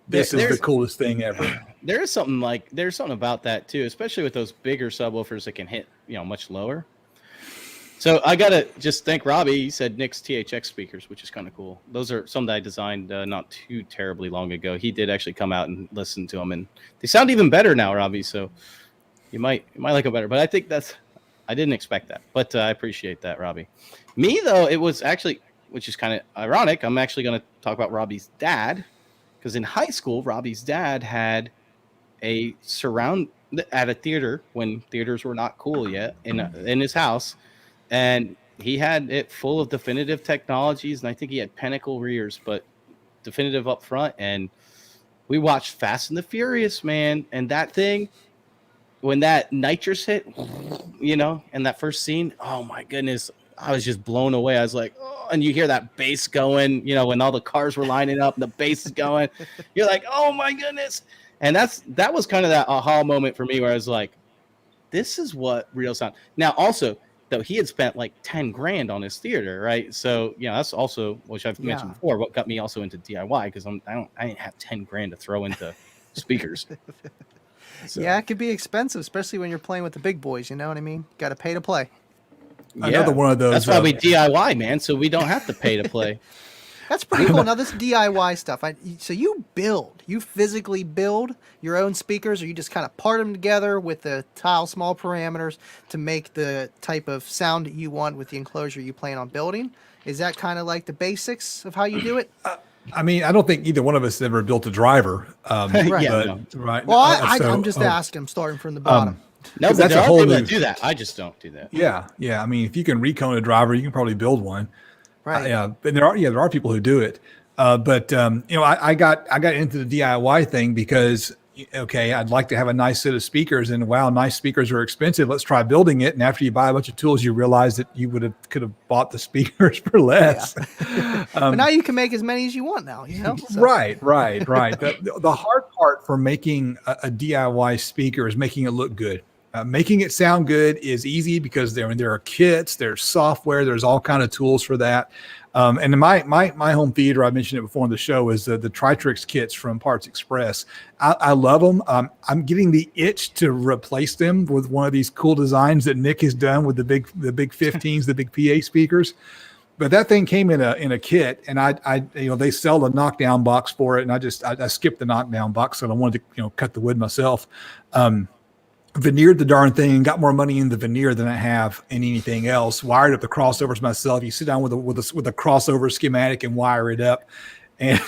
This is the coolest thing ever. There's something about that too, especially with those bigger subwoofers that can hit, much lower. So I got to just thank Robbie. He said Nick's THX speakers, which is kind of cool. Those are some that I designed not too terribly long ago. He did actually come out and listen to them, and they sound even better now, Robbie. So you might like them better. But I think I didn't expect that. But I appreciate that, Robbie. Me, though, it was actually, which is kind of ironic, I'm actually going to talk about Robbie's dad. Because in high school, Robbie's dad had a surround at a theater when theaters were not cool yet in his house. And he had it full of definitive technologies, and I think he had Pinnacle rears, but definitive up front. And we watched Fast and the Furious, man. And that thing, when that nitrous hit, and that first scene, oh my goodness, I was just blown away. I was like, oh, and you hear that bass going, when all the cars were lining up and the bass is going, you're like, oh my goodness. And that was kind of that aha moment for me where I was like, this is what real sound. Now, also, though, he had spent like $10,000 on his theater, right? So that's also, which I've mentioned before, what got me also into DIY, because I didn't have $10,000 to throw into speakers. So. Yeah, it could be expensive, especially when you're playing with the big boys. You know what I mean? Got to pay to play. Another one of those. That's why we DIY, man. So we don't have to pay to play. That's pretty cool. Now, this DIY stuff. So you physically build your own speakers, or you just kind of part them together with the tile small parameters to make the type of sound that you want with the enclosure you plan on building? Is that kind of like the basics of how you do it? I mean, I don't think either one of us ever built a driver. Right. Right. Well, I'm just asking. I'm starting from the bottom. No, but that's there a are whole people new. that do that. I just don't do that. Yeah. I mean, if you can recone a driver, you can probably build one. Right. But there are people who do it. But I got into the DIY thing because, I'd like to have a nice set of speakers, and wow, nice speakers are expensive. Let's try building it. And after you buy a bunch of tools, you realize that you could have bought the speakers for less. Yeah. But now you can make as many as you want now, So. Right. The hard part for making a DIY speaker is making it look good. Making it sound good is easy because there are kits, there's software, there's all kind of tools for that. And in my home theater, I mentioned it before on the show, is the Tritrix kits from Parts Express. I love them. I'm getting the itch to replace them with one of these cool designs that Nick has done with the big 15s, the big PA speakers. But that thing came in a kit, and they sell the knockdown box for it, and I skipped the knockdown box, so I wanted to cut the wood myself. Veneered the darn thing and got more money in the veneer than I have in anything else. Wired up the crossovers myself. You sit down with a crossover schematic and wire it up, and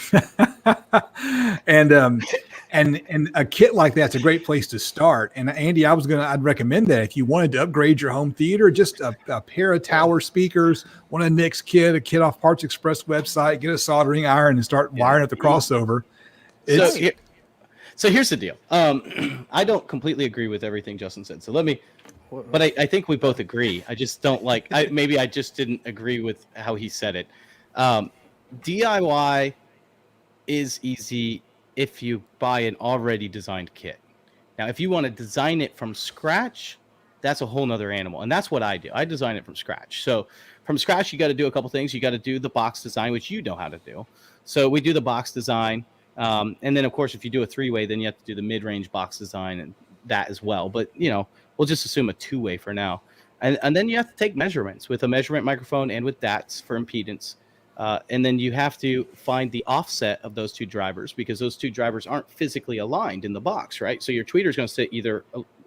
And a kit like that's a great place to start. And Andy, I'd recommend that if you wanted to upgrade your home theater, just a pair of tower speakers, one of Nick's kit, a kit off Parts Express website, get a soldering iron and start wiring up the crossover. So, so here's the deal. I don't completely agree with everything Justin said. So but I think we both agree. I just don't like, maybe I just didn't agree with how he said it. DIY is easy if you buy an already designed kit. Now, if you want to design it from scratch, that's a whole nother animal. And that's what I do. I design it from scratch. So from scratch, you got to do a couple things. You got to do the box design, which you know how to do. So we do the box design. And then, of course, if you do a 3-way, then you have to do the mid-range box design and that as well. But, we'll just assume a 2-way for now. And then you have to take measurements with a measurement microphone and with DATs for impedance. And then you have to find the offset of those two drivers because those two drivers aren't physically aligned in the box, right? So your tweeter is going to sit either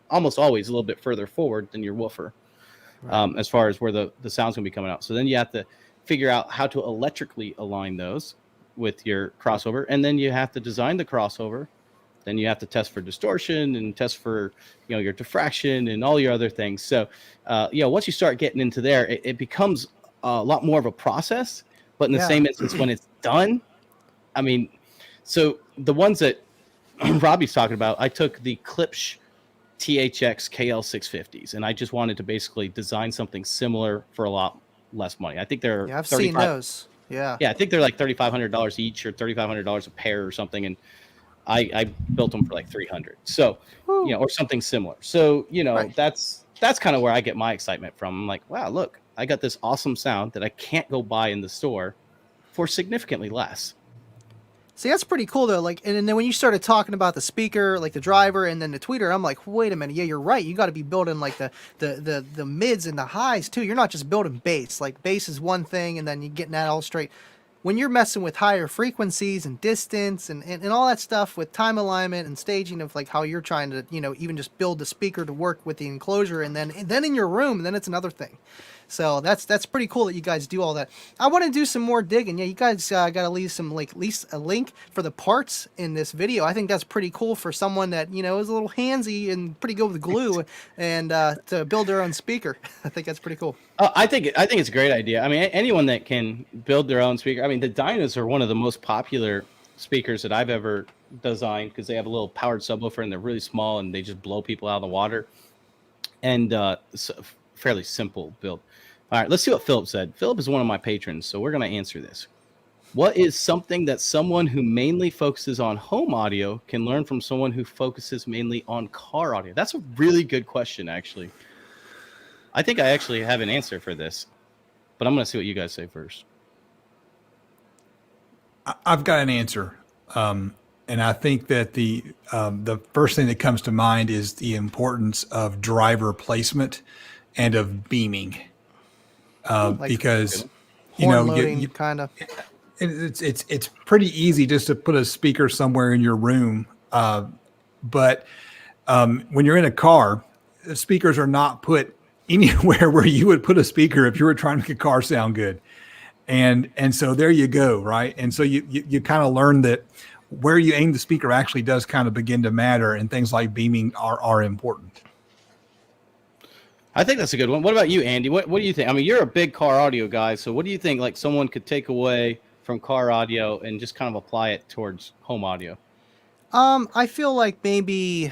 almost always a little bit further forward than your woofer, as far as where the sound's going to be coming out. So then you have to figure out how to electrically align those with your crossover. And then you have to design the crossover. Then you have to test for distortion and test for, your diffraction and all your other things. So, once you start getting into there, it becomes a lot more of a process. But in the same instance, when it's done, I mean, so the ones that Robbie's talking about, I took the Klipsch THX KL650s, and I just wanted to basically design something similar for a lot less money. I think they're I've seen those. Yeah, I think they're like $3,500 each or $3,500 a pair or something, and I built them for like $300. So, or something similar. So, that's kind of where I get my excitement from. I'm like, wow, look. I got this awesome sound that I can't go buy in the store for significantly less. See, that's pretty cool though. Like, and then when you started talking about the speaker, like the driver, and then the tweeter, I'm like, wait a minute, yeah, you're right. You got to be building like the mids and the highs too. You're not just building bass. Like bass is one thing, and then you're getting that all straight. When you're messing with higher frequencies and distance and all that stuff with time alignment and staging of like how you're trying to, even just build the speaker to work with the enclosure and then in your room, then it's another thing. So that's pretty cool that you guys do all that. I want to do some more digging. Yeah, you guys got to leave some at least a link for the parts in this video. I think that's pretty cool for someone that is a little handsy and pretty good with glue and to build their own speaker. I think that's pretty cool. I think it's a great idea. I mean, anyone that can build their own speaker. I mean, the Dynas are one of the most popular speakers that I've ever designed because they have a little powered subwoofer and they're really small and they just blow people out of the water. And it's a fairly simple build. All right, let's see what Philip said. Philip is one of my patrons, so we're going to answer this. What is something that someone who mainly focuses on home audio can learn from someone who focuses mainly on car audio? That's a really good question, actually. I think I actually have an answer for this, but I'm going to see what you guys say first. I've got an answer. And I think that the first thing that comes to mind is the importance of driver placement and of beaming. Because you kind of it's pretty easy just to put a speaker somewhere in your room, but when you're in a car, the speakers are not put anywhere where you would put a speaker if you were trying to make a car sound good, and so there you go, right? And so you kind of learn that where you aim the speaker actually does kind of begin to matter, and things like beaming are important. I think that's a good one. What about you, Andy? What do you think? I mean, you're a big car audio guy, so what do you think like someone could take away from car audio and just kind of apply it towards home audio? I feel like maybe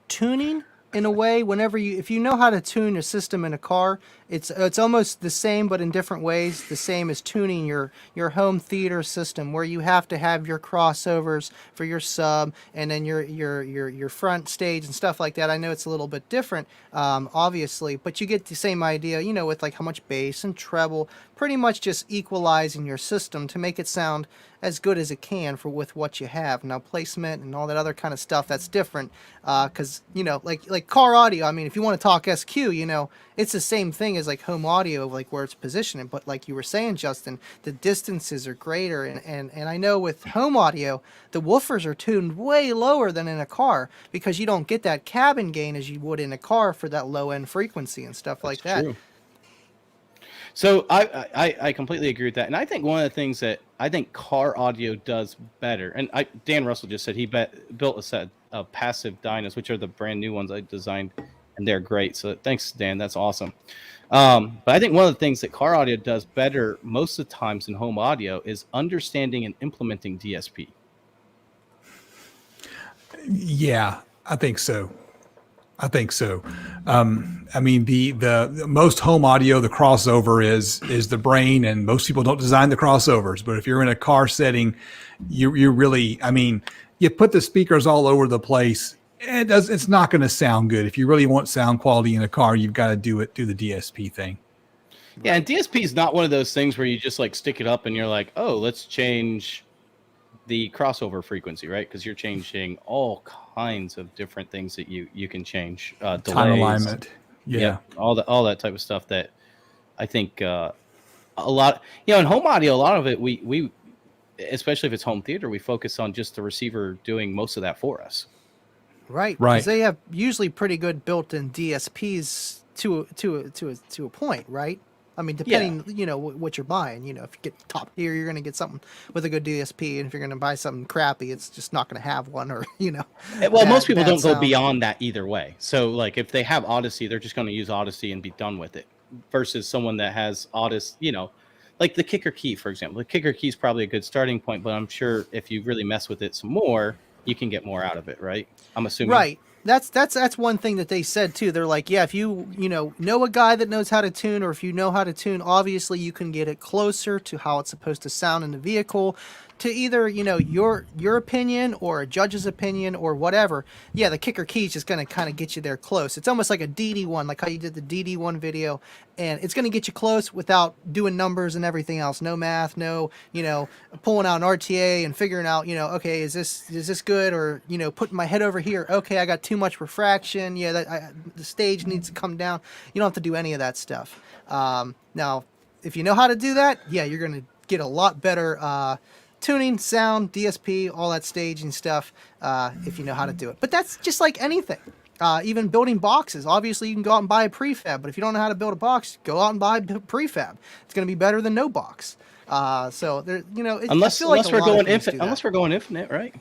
tuning in a way. If you know how to tune a system in a car, it's almost the same but in different ways. The same as tuning your home theater system, where you have to have your crossovers for your sub and then your front stage and stuff like that. I know it's a little bit different, obviously, but you get the same idea. With like how much bass and treble, pretty much just equalizing your system to make it sound as good as it can with what you have. Now placement and all that other kind of stuff, that's different, because like car audio. I mean, if you want to talk SQ, it's the same thing as like home audio, like where it's positioned. But like you were saying, Justin, the distances are greater, and I know with home audio, the woofers are tuned way lower than in a car because you don't get that cabin gain as you would in a car for that low end frequency and stuff like that. True. So I completely agree with that, and I think one of the things that I think car audio does better, and Dan Russell just said he built a set of passive dynos, which are the brand new ones I designed, and they're great. So thanks, Dan. That's awesome. But I think one of the things that car audio does better most of the times in home audio is understanding and implementing DSP. Yeah, I think so. I mean, the most home audio, the crossover is the brain, and most people don't design the crossovers. But if you're in a car setting, you really, I mean, you put the speakers all over the place. It's not going to sound good. If you really want sound quality in a car, you've got to do the DSP thing. Yeah, and DSP is not one of those things where you just like stick it up and you're like, oh, let's change the crossover frequency, right? Because you're changing all kinds of different things that you can change. Delays, time alignment, yeah, all that type of stuff that I think a lot, in home audio, a lot of it we especially if it's home theater, we focus on just the receiver doing most of that for us. Right. Because they have usually pretty good built-in DSPs to a point, right? I mean, depending, what you're buying. If you get top tier, you're going to get something with a good DSP, and if you're going to buy something crappy, it's just not going to have one, or Well, most people don't go beyond that either way. So, like, if they have Odyssey, they're just going to use Odyssey and be done with it. Versus someone that has Odyssey, like the kicker key, for example. The kicker key is probably a good starting point, but I'm sure if you really mess with it some more, you can get more out of it, right? I'm assuming. Right. That's one thing that they said too. They're like, yeah, if you know a guy that knows how to tune, or if you know how to tune, obviously you can get it closer to how it's supposed to sound in the vehicle, to either your opinion or a judge's opinion or whatever. Yeah, the kicker key is just going to kind of get you there close. It's almost like a DD1, like how you did the DD1 video, and it's going to get you close without doing numbers and everything else. No math, no pulling out an RTA and figuring out okay, is this good, or putting my head over here. Okay, I got too much refraction. Yeah, the stage needs to come down. You don't have to do any of that stuff. Now, if you know how to do that, yeah, you're going to get a lot better tuning, sound, DSP, all that staging stuff, if you know how to do it. But that's just like anything. Even building boxes. Obviously, you can go out and buy a prefab, but if you don't know how to build a box, go out and buy a prefab. It's going to be better than no box. So there, unless we're going infinite, right?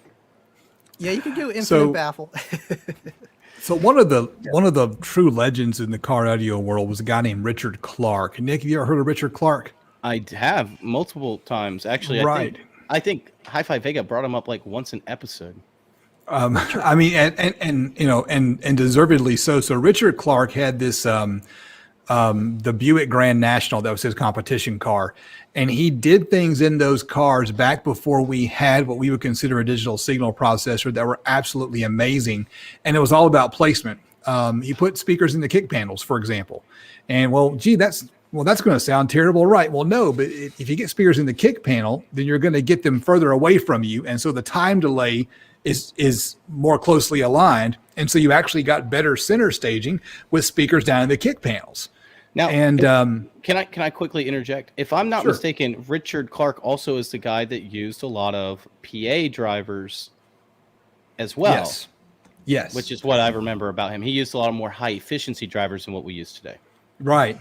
Yeah, you can do infinite baffle. So one of the true legends in the car audio world was a guy named Richard Clark. Nick, have you ever heard of Richard Clark? I have multiple times, actually. Right. I think Hi-Fi Vega brought him up like once an episode. I mean, and deservedly so. So Richard Clark had this the Buick Grand National that was his competition car, and he did things in those cars back before we had what we would consider a digital signal processor that were absolutely amazing, and it was all about placement. He put speakers in the kick panels, for example, and that's going to sound terrible, right? Well, no, but if you get speakers in the kick panel, then you're going to get them further away from you. And so the time delay is more closely aligned. And so you actually got better center staging with speakers down in the kick panels. Now, and can I quickly interject? If I'm not mistaken, Richard Clark also is the guy that used a lot of PA drivers as well. Yes. Which is what I remember about him. He used a lot of more high efficiency drivers than what we use today. Right.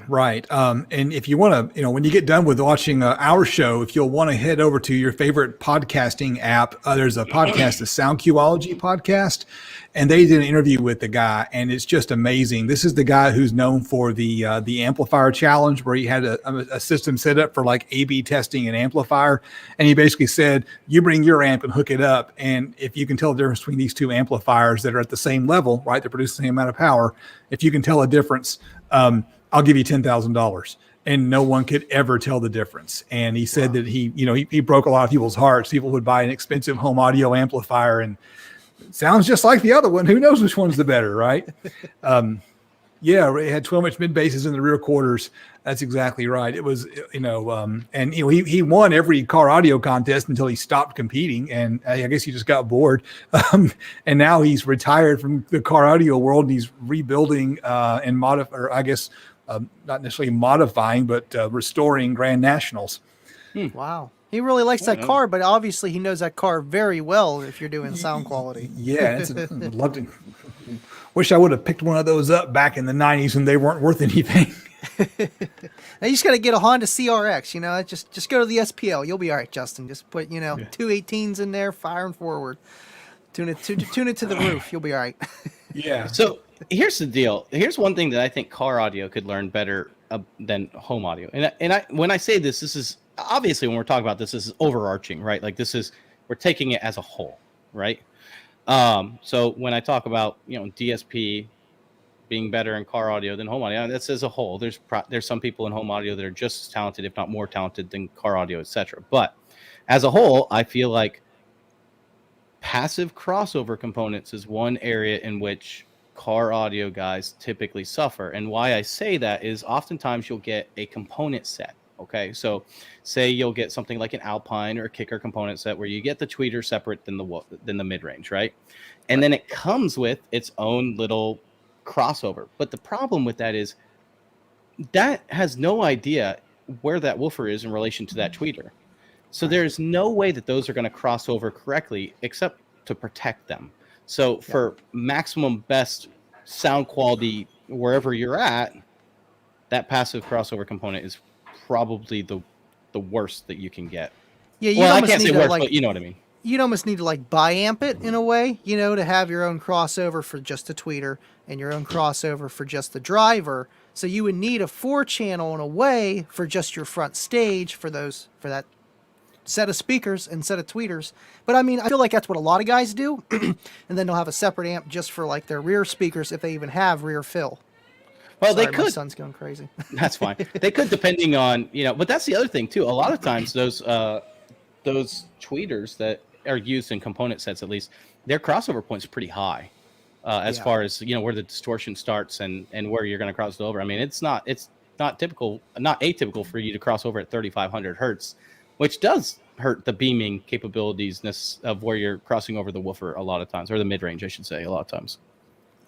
And if you want to, when you get done with watching our show, if you'll want to head over to your favorite podcasting app, there's a podcast, the Soundcuology podcast, and they did an interview with the guy, and it's just amazing. This is the guy who's known for the amplifier challenge, where he had a system set up for like A/B testing an amplifier, and he basically said, you bring your amp and hook it up, and if you can tell the difference between these two amplifiers that are at the same level, right, they're producing the same amount of power, if you can tell a difference, I'll give you $10,000. And no one could ever tell the difference. And he said that he broke a lot of people's hearts. People would buy an expensive home audio amplifier and it sounds just like the other one. Who knows which one's the better, right? It had 12-inch mid basses in the rear quarters. That's exactly right. It was, he won every car audio contest until he stopped competing. And I guess he just got bored. And now he's retired from the car audio world, and he's rebuilding and not necessarily modifying, but restoring Grand Nationals. Wow. He really likes that car, but obviously he knows that car very well if you're doing sound quality. Yeah, wish I would have picked one of those up back in the 90s when they weren't worth anything. Now you just got to get a Honda CRX. You know, just go to the SPL. You'll be all right, Justin. Just put two 18s in there, firing forward. Tune it to the roof. You'll be all right. Yeah. So here's the deal. Here's one thing that I think car audio could learn better than home audio. And I when I say this is obviously when we're talking about this is overarching, right? Like we're taking it as a whole, right? So when I talk about DSP being better in car audio than home audio, that's as a whole. There's some people in home audio that are just as talented, if not more talented, than car audio, etc. But as a whole, I feel like passive crossover components is one area in which car audio guys typically suffer. And why I say that is oftentimes you'll get a component set. Okay, so say you'll get something like an Alpine or a Kicker component set where you get the tweeter separate than the mid-range, right? And then it comes with its own little crossover. But the problem with that is that has no idea where that woofer is in relation to that tweeter. So there's no way that those are going to cross over correctly except to protect them. So for maximum best sound quality wherever you're at, that passive crossover component is probably the worst that you can get. Yeah, well, I can't say worst, but you know what I mean. You'd almost need to like bi-amp it in a way, to have your own crossover for just the tweeter and your own crossover for just the driver. So you would need a 4-channel in a way for just your front stage for that set of speakers and set of tweeters. But I mean, I feel like that's what a lot of guys do. And then they'll have a separate amp just for like their rear speakers if they even have rear fill. Well, Sorry, they could. My son's going crazy. That's fine. They could, depending on, but that's the other thing too. A lot of times those tweeters that are used in component sets, at least, their crossover point's pretty high as far as, where the distortion starts and where you're going to cross it over. I mean, it's not atypical for you to cross over at 3,500 hertz, which does hurt the beaming capabilities of where you're crossing over the woofer a lot of times, or the mid-range, I should say, a lot of times.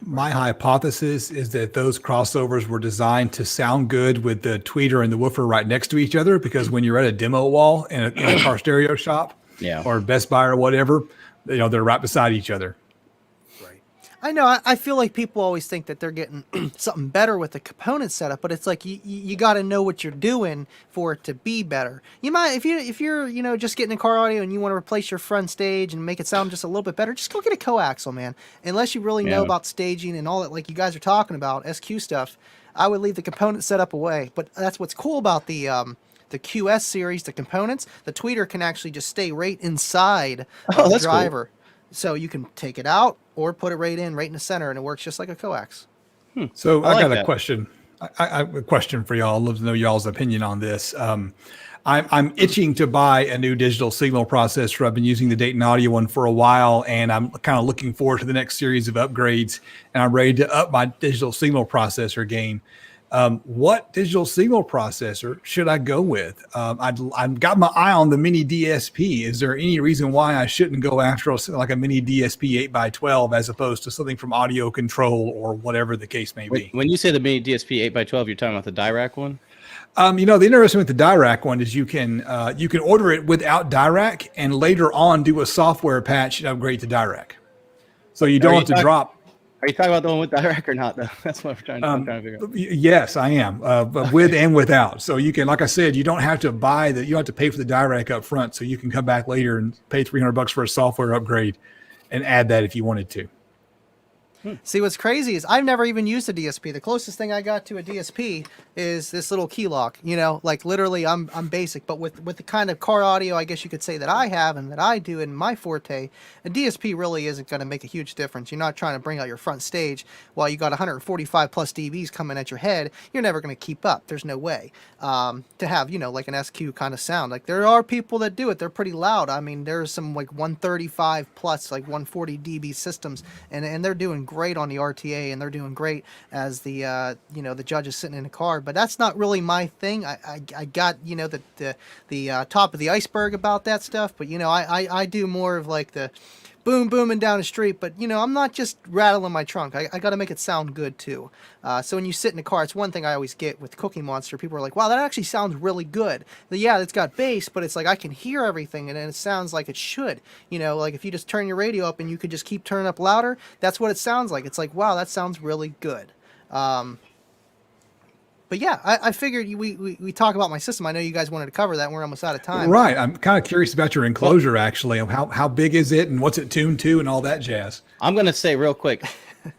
My hypothesis is that those crossovers were designed to sound good with the tweeter and the woofer right next to each other, because when you're at a demo wall in a car stereo shop or Best Buy or whatever, they're right beside each other. Right. I know. I feel like people always think that they're getting something better with the component setup, but it's like you got to know what you're doing for it to be better. You might, if you're just getting a car audio and you want to replace your front stage and make it sound just a little bit better, just go get a coaxial, man. Unless you really know about staging and all that, like you guys are talking about SQ stuff, I would leave the component setup away. But that's what's cool about the QS series, the components. The tweeter can actually just stay right inside of the driver. Cool. So you can take it out or put it right in the center, and it works just like a coax. So I got a question. I have a question for y'all. I'd love to know y'all's opinion on this. I'm itching to buy a new digital signal processor. I've been using the Dayton Audio one for a while, and I'm kind of looking forward to the next series of upgrades, and I'm ready to up my digital signal processor game. What digital signal processor should I go with? I've got my eye on the mini DSP. Is there any reason why I shouldn't go after like a mini DSP 8x12 as opposed to something from Audio Control or whatever the case may be? When you say the mini DSP 8x12, you're talking about the Dirac one? The interesting with the Dirac one is you can order it without Dirac and later on do a software patch and upgrade to Dirac. So you don't have to drop. Are you talking about the one with Dirac or not, though? That's what I'm trying to figure out. Yes, I am, but with and without. So you can, like I said, you don't have to you don't have to pay for the Dirac up front. So you can come back later and pay $300 for a software upgrade and add that if you wanted to. See, what's crazy is I've never even used a DSP. The closest thing I got to a DSP is this little key lock. Like literally I'm basic, but with the kind of car audio I guess you could say that I have and that I do in my forte, a DSP really isn't going to make a huge difference. You're not trying to bring out your front stage while you got 145 plus dBs coming at your head. You're never going to keep up. There's no way to have, like an SQ kind of sound. Like there are people that do it. They're pretty loud. I mean, there's some like 135 plus like 140 dB systems and they're doing great on the RTA, and they're doing great as the the judge is sitting in a car. But that's not really my thing. I got the top of the iceberg about that stuff. But I do more of like the booming down the street. But I'm not just rattling my trunk. I got to make it sound good too. So when you sit in a car, it's one thing I always get with Cookie Monster. People are like, "Wow, that actually sounds really good." Yeah, it's got bass, but it's like I can hear everything, and it sounds like it should. Like if you just turn your radio up and you could just keep turning up louder, that's what it sounds like. It's like, wow, that sounds really good. But But yeah, I figured we talk about my system. I know you guys wanted to cover that, and we're almost out of time. Right. I'm kind of curious about your enclosure, actually. How big is it, and what's it tuned to, and all that jazz. I'm gonna say real quick,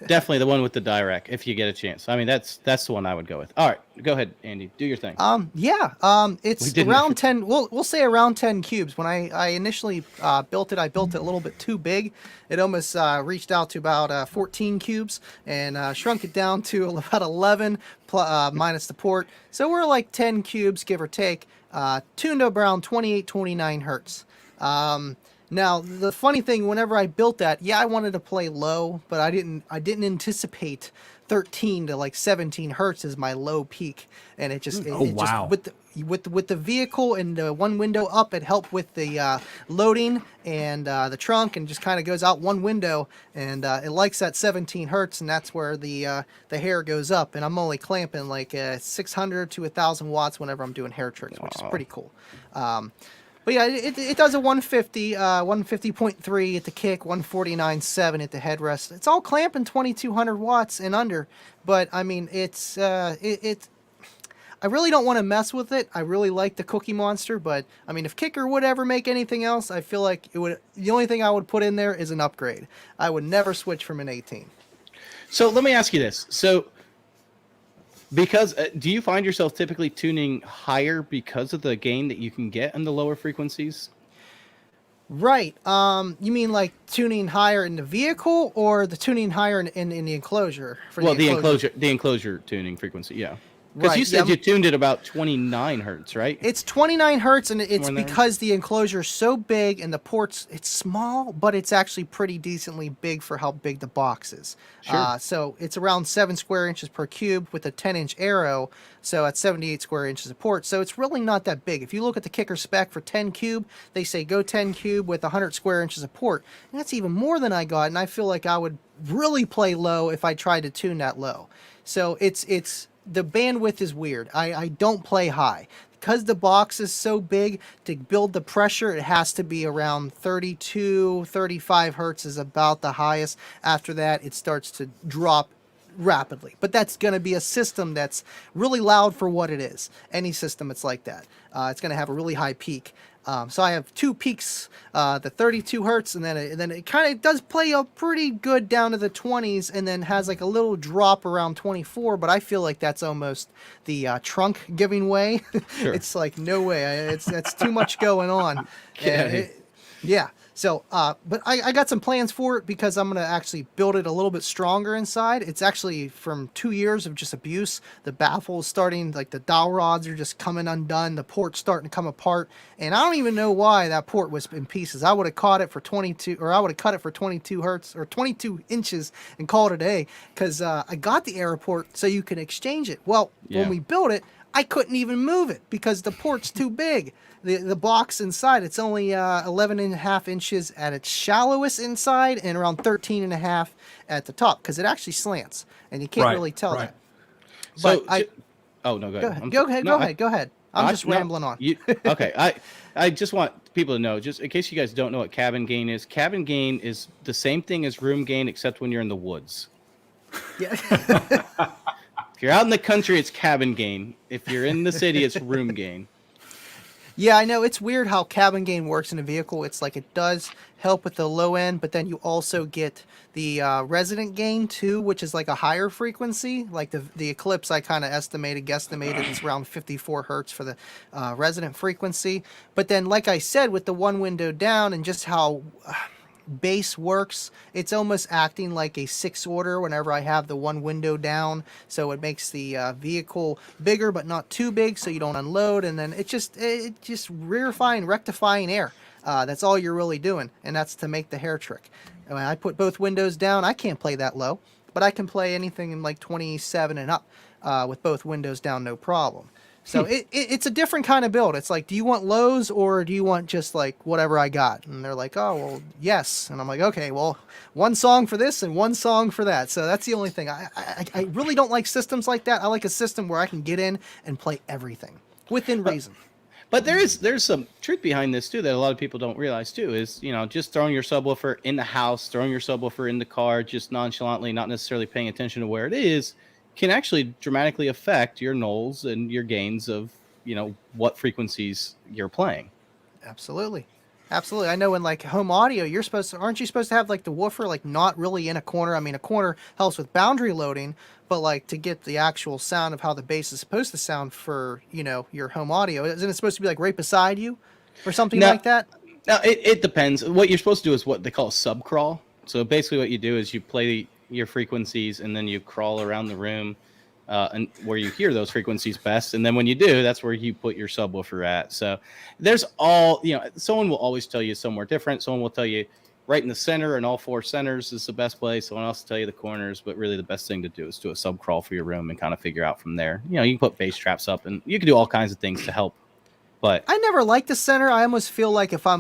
definitely the one with the direct if you get a chance. I mean, that's the one I would go with. All right, go ahead, Andy. Do your thing. It's around 10. We'll say around 10 cubes. When I initially built it, I built it a little bit too big. It almost reached out to about 14 cubes, and shrunk it down to about 11 minus the port. So we're like 10 cubes, give or take. Tuned to around 28, 29 hertz. Now the funny thing, whenever I built that, yeah, I wanted to play low, but I didn't anticipate 13 to like 17 hertz as my low peak, and it just wow. just with the vehicle and the one window up, it helped with the loading and the trunk, and just kind of goes out one window, and it likes that 17 hertz, and that's where the hair goes up, and I'm only clamping like 600 to 1,000 watts whenever I'm doing hair tricks, which is pretty cool. But yeah, it does a 150, 150.3 at the kick, 149.7 at the headrest. It's all clamping 2,200 watts and under. But I mean, it's I really don't want to mess with it. I really like the Cookie Monster, but I mean, if Kicker would ever make anything else, I feel like it would. The only thing I would put in there is an upgrade. I would never switch from an 18. So let me ask you this. So, because do you find yourself typically tuning higher because of the gain that you can get in the lower frequencies? Right. You mean like tuning higher in the vehicle, or the tuning higher in the enclosure? The enclosure tuning frequency, yeah. Because Right, you said yeah. you tuned it about 29 hertz, right? It's 29 hertz, and it's 29. because the enclosure is so big and the ports, it's small, but it's actually pretty decently big for how big the box is. Sure. So it's around 7 square inches per cube with a 10-inch arrow, so at 78 square inches of port. So it's really not that big. If you look at the Kicker spec for 10 cube, they say go 10 cube with 100 square inches of port. And that's even more than I got, and I feel like I would really play low if I tried to tune that low. So it's the bandwidth is weird. I don't play high. Because the box is so big, to build the pressure, it has to be around 32, 35 hertz is about the highest. After that, it starts to drop rapidly. But that's going to be a system that's really loud for what it is. Any system it's like that. It's going to have a really high peak. So I have two peaks, the 32 hertz, and then it kind of does play a pretty good down to the 20s, and then has like a little drop around 24. But I feel like that's almost the trunk giving way. Sure. It's like no way. That's too much going on. Yeah. Yeah. So, but I got some plans for it, because I'm going to actually build it a little bit stronger inside. It's actually from 2 years of just abuse. The baffle is starting, like the dowel rods are just coming undone. The port's starting to come apart. And I don't even know why that port was in pieces. I would have caught it for 22, or I would have cut it for 22 hertz or 22 inches and called it a day, because I got the air port so you can exchange it. Well, when we built it, I couldn't even move it because the port's too big. The box inside, it's only 11.5 inches at its shallowest inside, and around 13.5 at the top, because it actually slants, and you can't really tell that. So, But oh no, go ahead. Go ahead. I'm just rambling on. Okay, I just want people to know, just in case you guys don't know what cabin gain is. Cabin gain is the same thing as room gain, except when you're in the woods. Yeah. If you're out in the country, it's cabin gain. If you're in the city, it's room gain. Yeah, I know. It's weird how cabin gain works in a vehicle. It's like it does help with the low end, but then you also get the resident gain too, which is like a higher frequency. Like the Eclipse, I kind of guesstimated it's around 54 hertz for the resident frequency. But then, like I said, with the one window down and just how bass works, it's almost acting like a 6 order whenever I have the one window down, so it makes the vehicle bigger but not too big, so you don't unload, and then it just rectifying air. That's all you're really doing, and that's to make the hair trick. When I put both windows down, I can't play that low, but I can play anything in like 27 and up with both windows down, no problem. So it's a different kind of build. It's like, do you want lows, or do you want just like whatever I got? And they're like, oh, well, yes. And I'm like, okay, well, one song for this and one song for that. So that's the only thing. I really don't like systems like that. I like a system where I can get in and play everything within reason. But there's some truth behind this too that a lot of people don't realize too, is, just throwing your subwoofer in the house, throwing your subwoofer in the car, just nonchalantly, not necessarily paying attention to where it is can actually dramatically affect your nulls and your gains of, what frequencies you're playing. Absolutely. Absolutely. I know in like home audio, aren't you supposed to have like the woofer like not really in a corner? I mean, a corner helps with boundary loading, but like to get the actual sound of how the bass is supposed to sound for, your home audio, isn't it supposed to be like right beside you or something like that? No, it depends. What you're supposed to do is what they call sub crawl. So basically what you do is you play your frequencies and then you crawl around the room and where you hear those frequencies best. And then when you do, that's where you put your subwoofer at. So there's someone will always tell you somewhere different. Someone will tell you right in the center and all four centers is the best place. Someone else will tell you the corners, but really the best thing to do is do a sub crawl for your room and kind of figure out from there. You can put bass traps up and you can do all kinds of things to help. But I never like the center. I almost feel like if I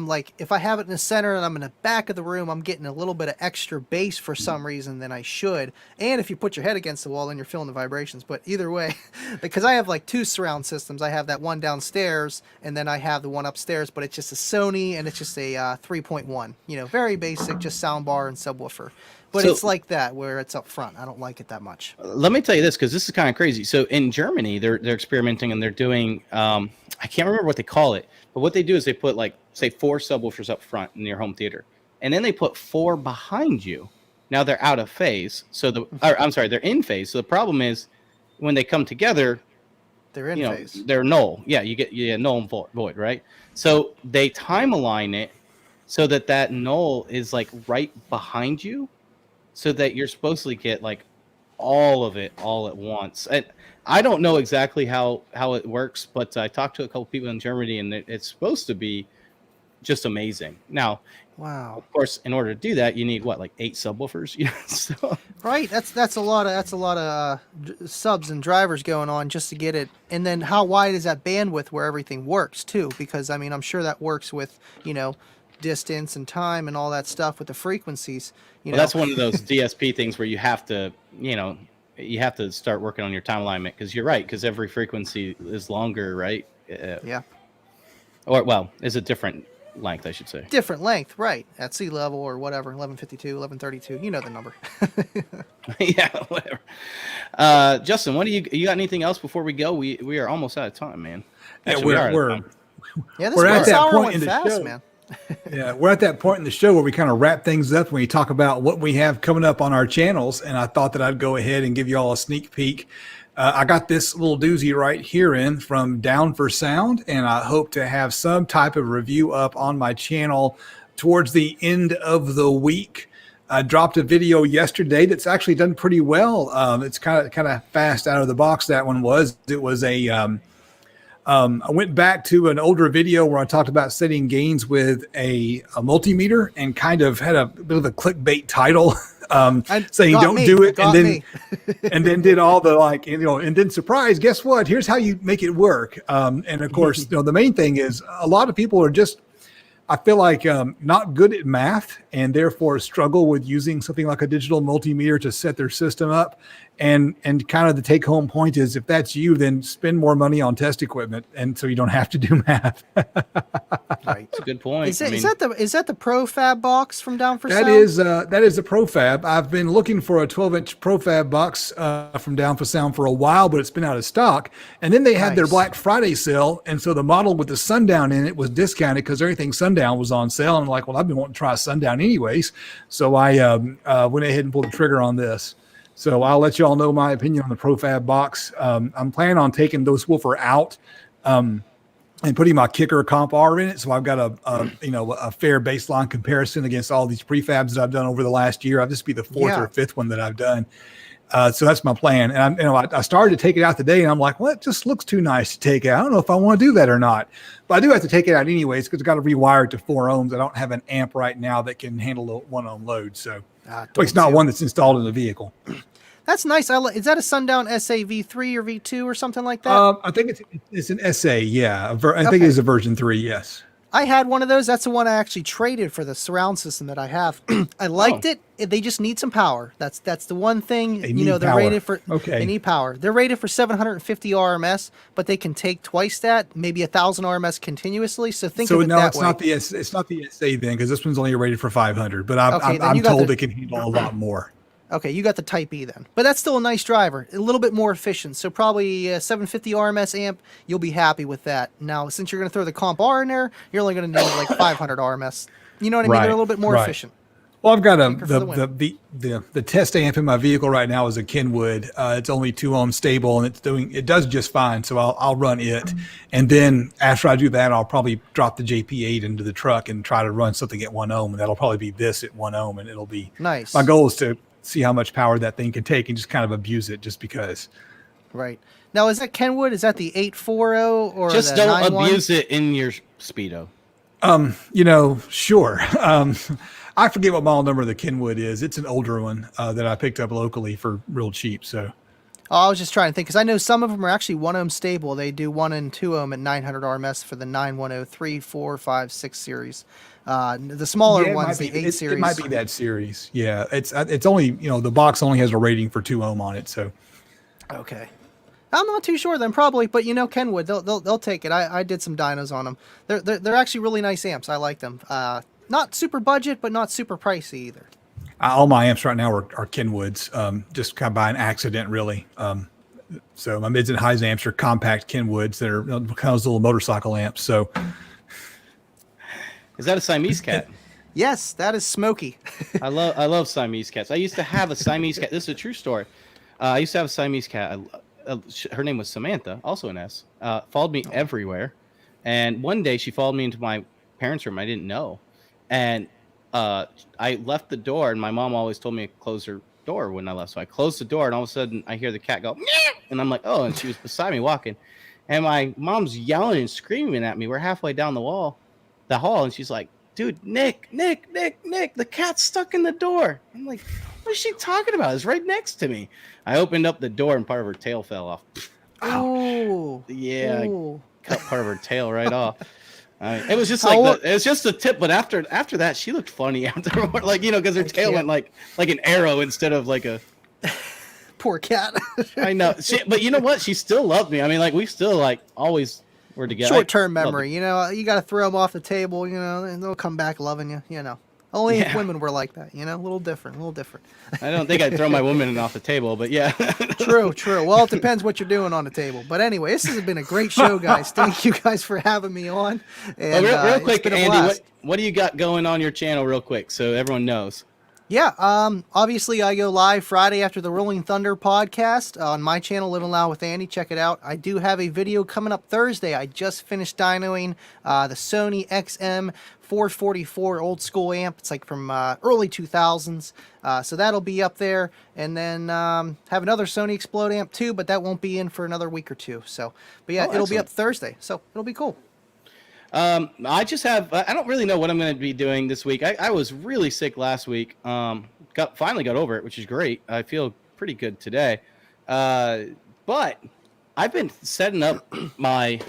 have it in the center and I'm in the back of the room, I'm getting a little bit of extra bass for some reason than I should. And if you put your head against the wall, then you're feeling the vibrations. But either way, because I have like two surround systems. I have that one downstairs and then I have the one upstairs, but it's just a Sony and it's just a 3.1, very basic, just soundbar and subwoofer. But it's like that where it's up front. I don't like it that much. Let me tell you this, because this is kind of crazy. So in Germany, they're experimenting and they're doing, I can't remember what they call it, but what they do is they put like, say, 4 subwoofers up front in your home theater, and then they put 4 behind you. Now they're out of phase. So they're in phase. So the problem is when they come together, they're in phase. They're null. Yeah, you get null and void, right? So they time align it so that null is like right behind you, so that you're supposed to get like all of it all at once. And I don't know exactly how it works, but I talked to a couple people in Germany, and it's supposed to be just amazing. Now, wow. Of course, in order to do that, you need like 8 subwoofers. So. Right. That's a lot of subs and drivers going on just to get it. And then how wide is that bandwidth where everything works too? Because I mean, I'm sure that works with distance and time and all that stuff with the frequencies. That's one of those DSP things where you have to start working on your time alignment, because you're right, because every frequency is longer, right? Yeah. Or is a different length, I should say. Different length, right? At sea level or whatever, 1152, 1132. You know the number. Yeah, whatever. Justin, what do you got? Anything else before we go? We are almost out of time, man. Actually, this we're at that hour point went in the fast, show. man. Yeah, we're at that point in the show where we kind of wrap things up when we talk about what we have coming up on our channels. And I thought that I'd go ahead and give you all a sneak peek. I got this little doozy right here from Down for Sound, and I hope to have some type of review up on my channel towards the end of the week. I dropped a video yesterday that's actually done pretty well. It's kind of fast out of the box. That one was. It was I went back to an older video where I talked about setting gains with a multimeter and kind of had a bit of a clickbait title saying don't do it. And then did all the and then surprise, guess what? Here's how you make it work. And of course, the main thing is a lot of people are just, I feel like not good at math and therefore struggle with using something like a digital multimeter to set their system up. And kind of the take home point is, if that's you, then spend more money on test equipment, and so you don't have to do math. Right, that's a good point. Is that the ProFab box from Down for Sound? That is the ProFab. I've been looking for a 12-inch ProFab box from Down for Sound for a while, but it's been out of stock. And then they had their Black Friday sale, and so the model with the sundown in it was discounted because everything sundown was on sale. And I'm like, well, I've been wanting to try sundown anyways, so I went ahead and pulled the trigger on this. So I'll let you all know my opinion on the ProFab box. I'm planning on taking those woofer out and putting my kicker comp R in it. So I've got a fair baseline comparison against all these prefabs that I've done over the last year. I'll just be the 4th or 5th one that I've done. So that's my plan. And I started to take it out today, and I'm like, well, it just looks too nice to take out. I don't know if I want to do that or not, but I do have to take it out anyways, because I've got to rewire it to 4 ohms. I don't have an amp right now that can handle a 1 ohm load. So it's not one that's installed in the vehicle. That's nice. Is that a Sundown SAV3 or V2 or something like that? I think it's an SA. Yeah. I think it is a version 3. Yes. I had one of those. That's the one I actually traded for the surround system that I have. I liked it. They just need some power. That's the one thing. They're rated for. Okay. They need power. They're rated for 750 RMS, but they can take twice that, maybe 1,000 RMS continuously. So think of it that way. It's not the SA then, because this one's only rated for 500. But I'm told it can handle a lot more. Okay, you got the Type E then. But that's still a nice driver. A little bit more efficient. So probably a 750 RMS amp, you'll be happy with that. Now, since you're going to throw the Comp R in there, you're only going to need like 500 RMS. You know what I mean? They're a little bit more efficient. Well, I've got Anchor for the win. the test amp in my vehicle right now is a Kenwood. It's only 2 ohm stable, and it does just fine. So I'll run it, and then after I do that, I'll probably drop the JP8 into the truck and try to run something at 1 ohm, and that'll probably be this at 1 ohm, and it'll be nice. My goal is to see how much power that thing can take and just kind of abuse it, just because. Right. Now, is that Kenwood? Is that the 840 or just the don't 91? abuse it in your Speedo? Sure. I forget what model number the Kenwood is. It's an older one that I picked up locally for real cheap. So, I was just trying to think because I know some of them are actually 1 ohm stable. They do 1 and 2 ohm at 900 RMS for the 9103, 4, 5, 6 series. The smaller ones, the 8 series. It might be that series. Yeah, it's only the box only has a rating for 2 ohm on it. So, okay. I'm not too sure then, probably, but Kenwood, they'll take it. I did some dynos on them. They're actually really nice amps. I like them. Not super budget, but not super pricey either. All my amps right now are Kenwoods, just kind of by an accident, really. So my mids and highs amps are compact Kenwoods that are kind of those little motorcycle amps. So, is that a Siamese cat? Yes, that is Smokey. I love Siamese cats. I used to have a Siamese cat. This is a true story. I used to have a Siamese cat. Her name was Samantha, also an S. Followed me everywhere, and one day she followed me into my parents' room. I didn't know, and I left the door, and my mom always told me to close her door when I left. So I closed the door, and all of a sudden I hear the cat go, meow! And I'm like, oh, and she was beside me walking, and my mom's yelling and screaming at me. We're halfway down the hall, and she's like, dude, Nick, the cat's stuck in the door. I'm like, what is she talking about? It's right next to me. I opened up the door and part of her tail fell off. Oh, yeah, I cut part of her tail right off. It was just like it was just a tip, but after that, she looked funny afterward, because her tail went like an arrow instead of like a. Poor cat. I know, but you know what? She still loved me. I mean, we still always were together. Short-term memory, you got to throw them off the table, and they'll come back loving you, Only if women were like that, a little different. I don't think I'd throw my woman off the table, but yeah. True. Well, it depends what you're doing on the table. But anyway, this has been a great show, guys. Thank you guys for having me on. And, real quick, Andy, what do you got going on your channel real quick so everyone knows? Yeah, obviously I go live Friday after the Rolling Thunder podcast on my channel, Living Loud with Andy. Check it out. I do have a video coming up Thursday. I just finished dynoing the Sony XM444 old school amp. It's like from early 2000s. So that'll be up there. And then have another Sony Explode amp too, but that won't be in for another week or two. So, but yeah, it'll be up Thursday. So it'll be cool. I don't really know what I'm going to be doing this week. I was really sick last week. Finally got over it, which is great. I feel pretty good today. But I've been setting up my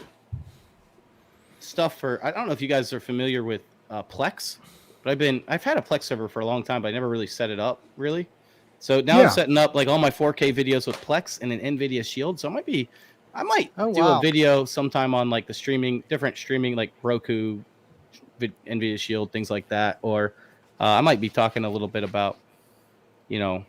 stuff I don't know if you guys are familiar with Plex, but I've had a Plex server for a long time, but I never really set it up really. So now I'm setting up all my 4K videos with Plex and an NVIDIA Shield. So I might do a video sometime on the different streaming, like Roku, NVIDIA Shield, things like that. Or I might be talking a little bit about, I don't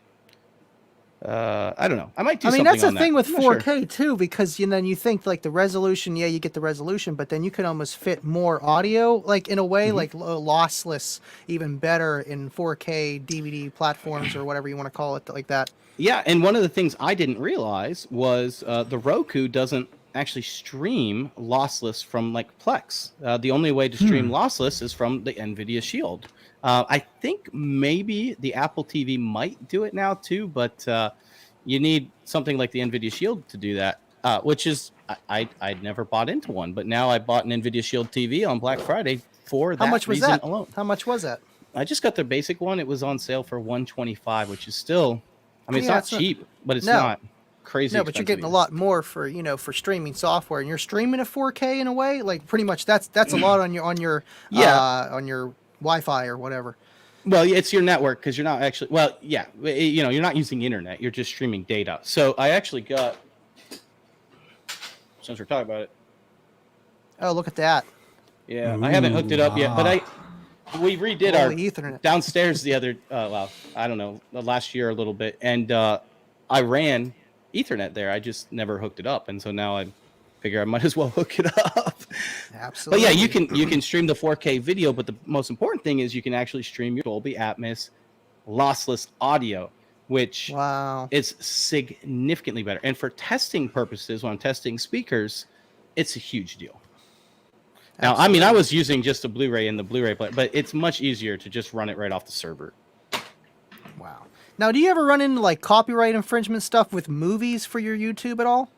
know. I might do something on that. That's the thing with 4K too, because then you think the resolution, you get the resolution, but then you can almost fit more audio, in a way, lossless, even better in 4K DVD platforms or whatever you want to call it, like that. Yeah, and one of the things I didn't realize was the Roku doesn't actually stream lossless from Plex. The only way to stream lossless is from the NVIDIA Shield. I think maybe the Apple TV might do it now too, but you need something like the NVIDIA Shield to do that, which is I'd never bought into one, but now I bought an NVIDIA Shield TV on Black Friday for that reason alone. How much was that? I just got the basic one. It was on sale for $125, which is still... it's not cheap, but it's not crazy. No, but you're getting a lot more for streaming software, and you're streaming at 4K in a way. Pretty much that's a lot on your Wi-Fi or whatever. Well, it's your network because you're not actually. Well, yeah, you're not using internet. You're just streaming data. So I actually got. Since we're talking about it. Oh, look at that. Yeah, I haven't hooked it up yet, but we redid Holy our Ethernet. downstairs the other, well, I don't know, the last year a little bit, and I ran Ethernet there. I just never hooked it up, and so now I figure I might as well hook it up. Absolutely. But yeah, you can stream the 4K video, but the most important thing is you can actually stream your Dolby Atmos lossless audio, which Wow. is significantly better. And for testing purposes, when I'm testing speakers, it's a huge deal. Now, I mean, I was using just a Blu-ray in the Blu-ray player, but it's much easier to just run it right off the server. Wow. Now, do you ever run into like copyright infringement stuff with movies for your YouTube at all?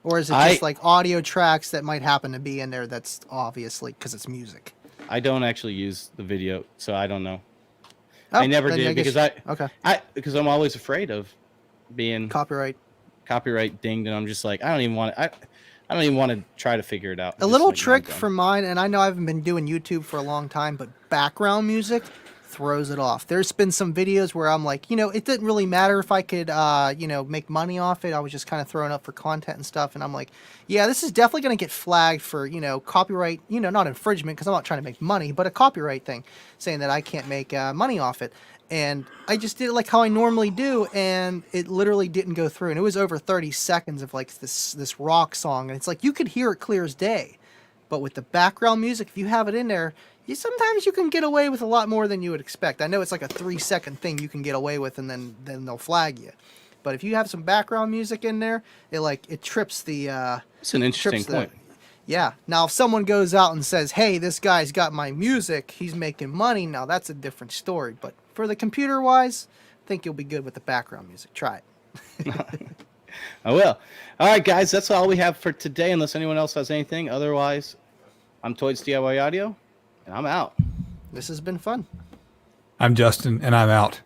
Or is it just like audio tracks that might happen to be in there that's obviously because it's music? I don't actually use the video, so I don't know. Oh, I never did because I'm always afraid of being copyright dinged, and I'm just like I don't even want to try to figure it out. A little trick for mine, and I know I haven't been doing YouTube for a long time, but background music throws it off. There's been some videos where I'm like, it didn't really matter if I could, make money off it. I was just kind of throwing up for content and stuff, and I'm like, yeah, this is definitely going to get flagged for, copyright, not infringement, because I'm not trying to make money, but a copyright thing, saying that I can't make money off it. And I just did it like how I normally do, and it literally didn't go through. And it was over 30 seconds of like this rock song, and it's like you could hear it clear as day. But with the background music, if you have it in there, sometimes you can get away with a lot more than you would expect. I know it's like a 3-second thing you can get away with, and then they'll flag you. But if you have some background music in there, it trips the. It's an interesting point. Yeah. Now, if someone goes out and says, "Hey, this guy's got my music. He's making money." Now that's a different story. But for the computer-wise, I think you'll be good with the background music. Try it. I will. All right, guys, that's all we have for today, unless anyone else has anything. Otherwise, I'm Toyd's DIY Audio, and I'm out. This has been fun. I'm Justin, and I'm out.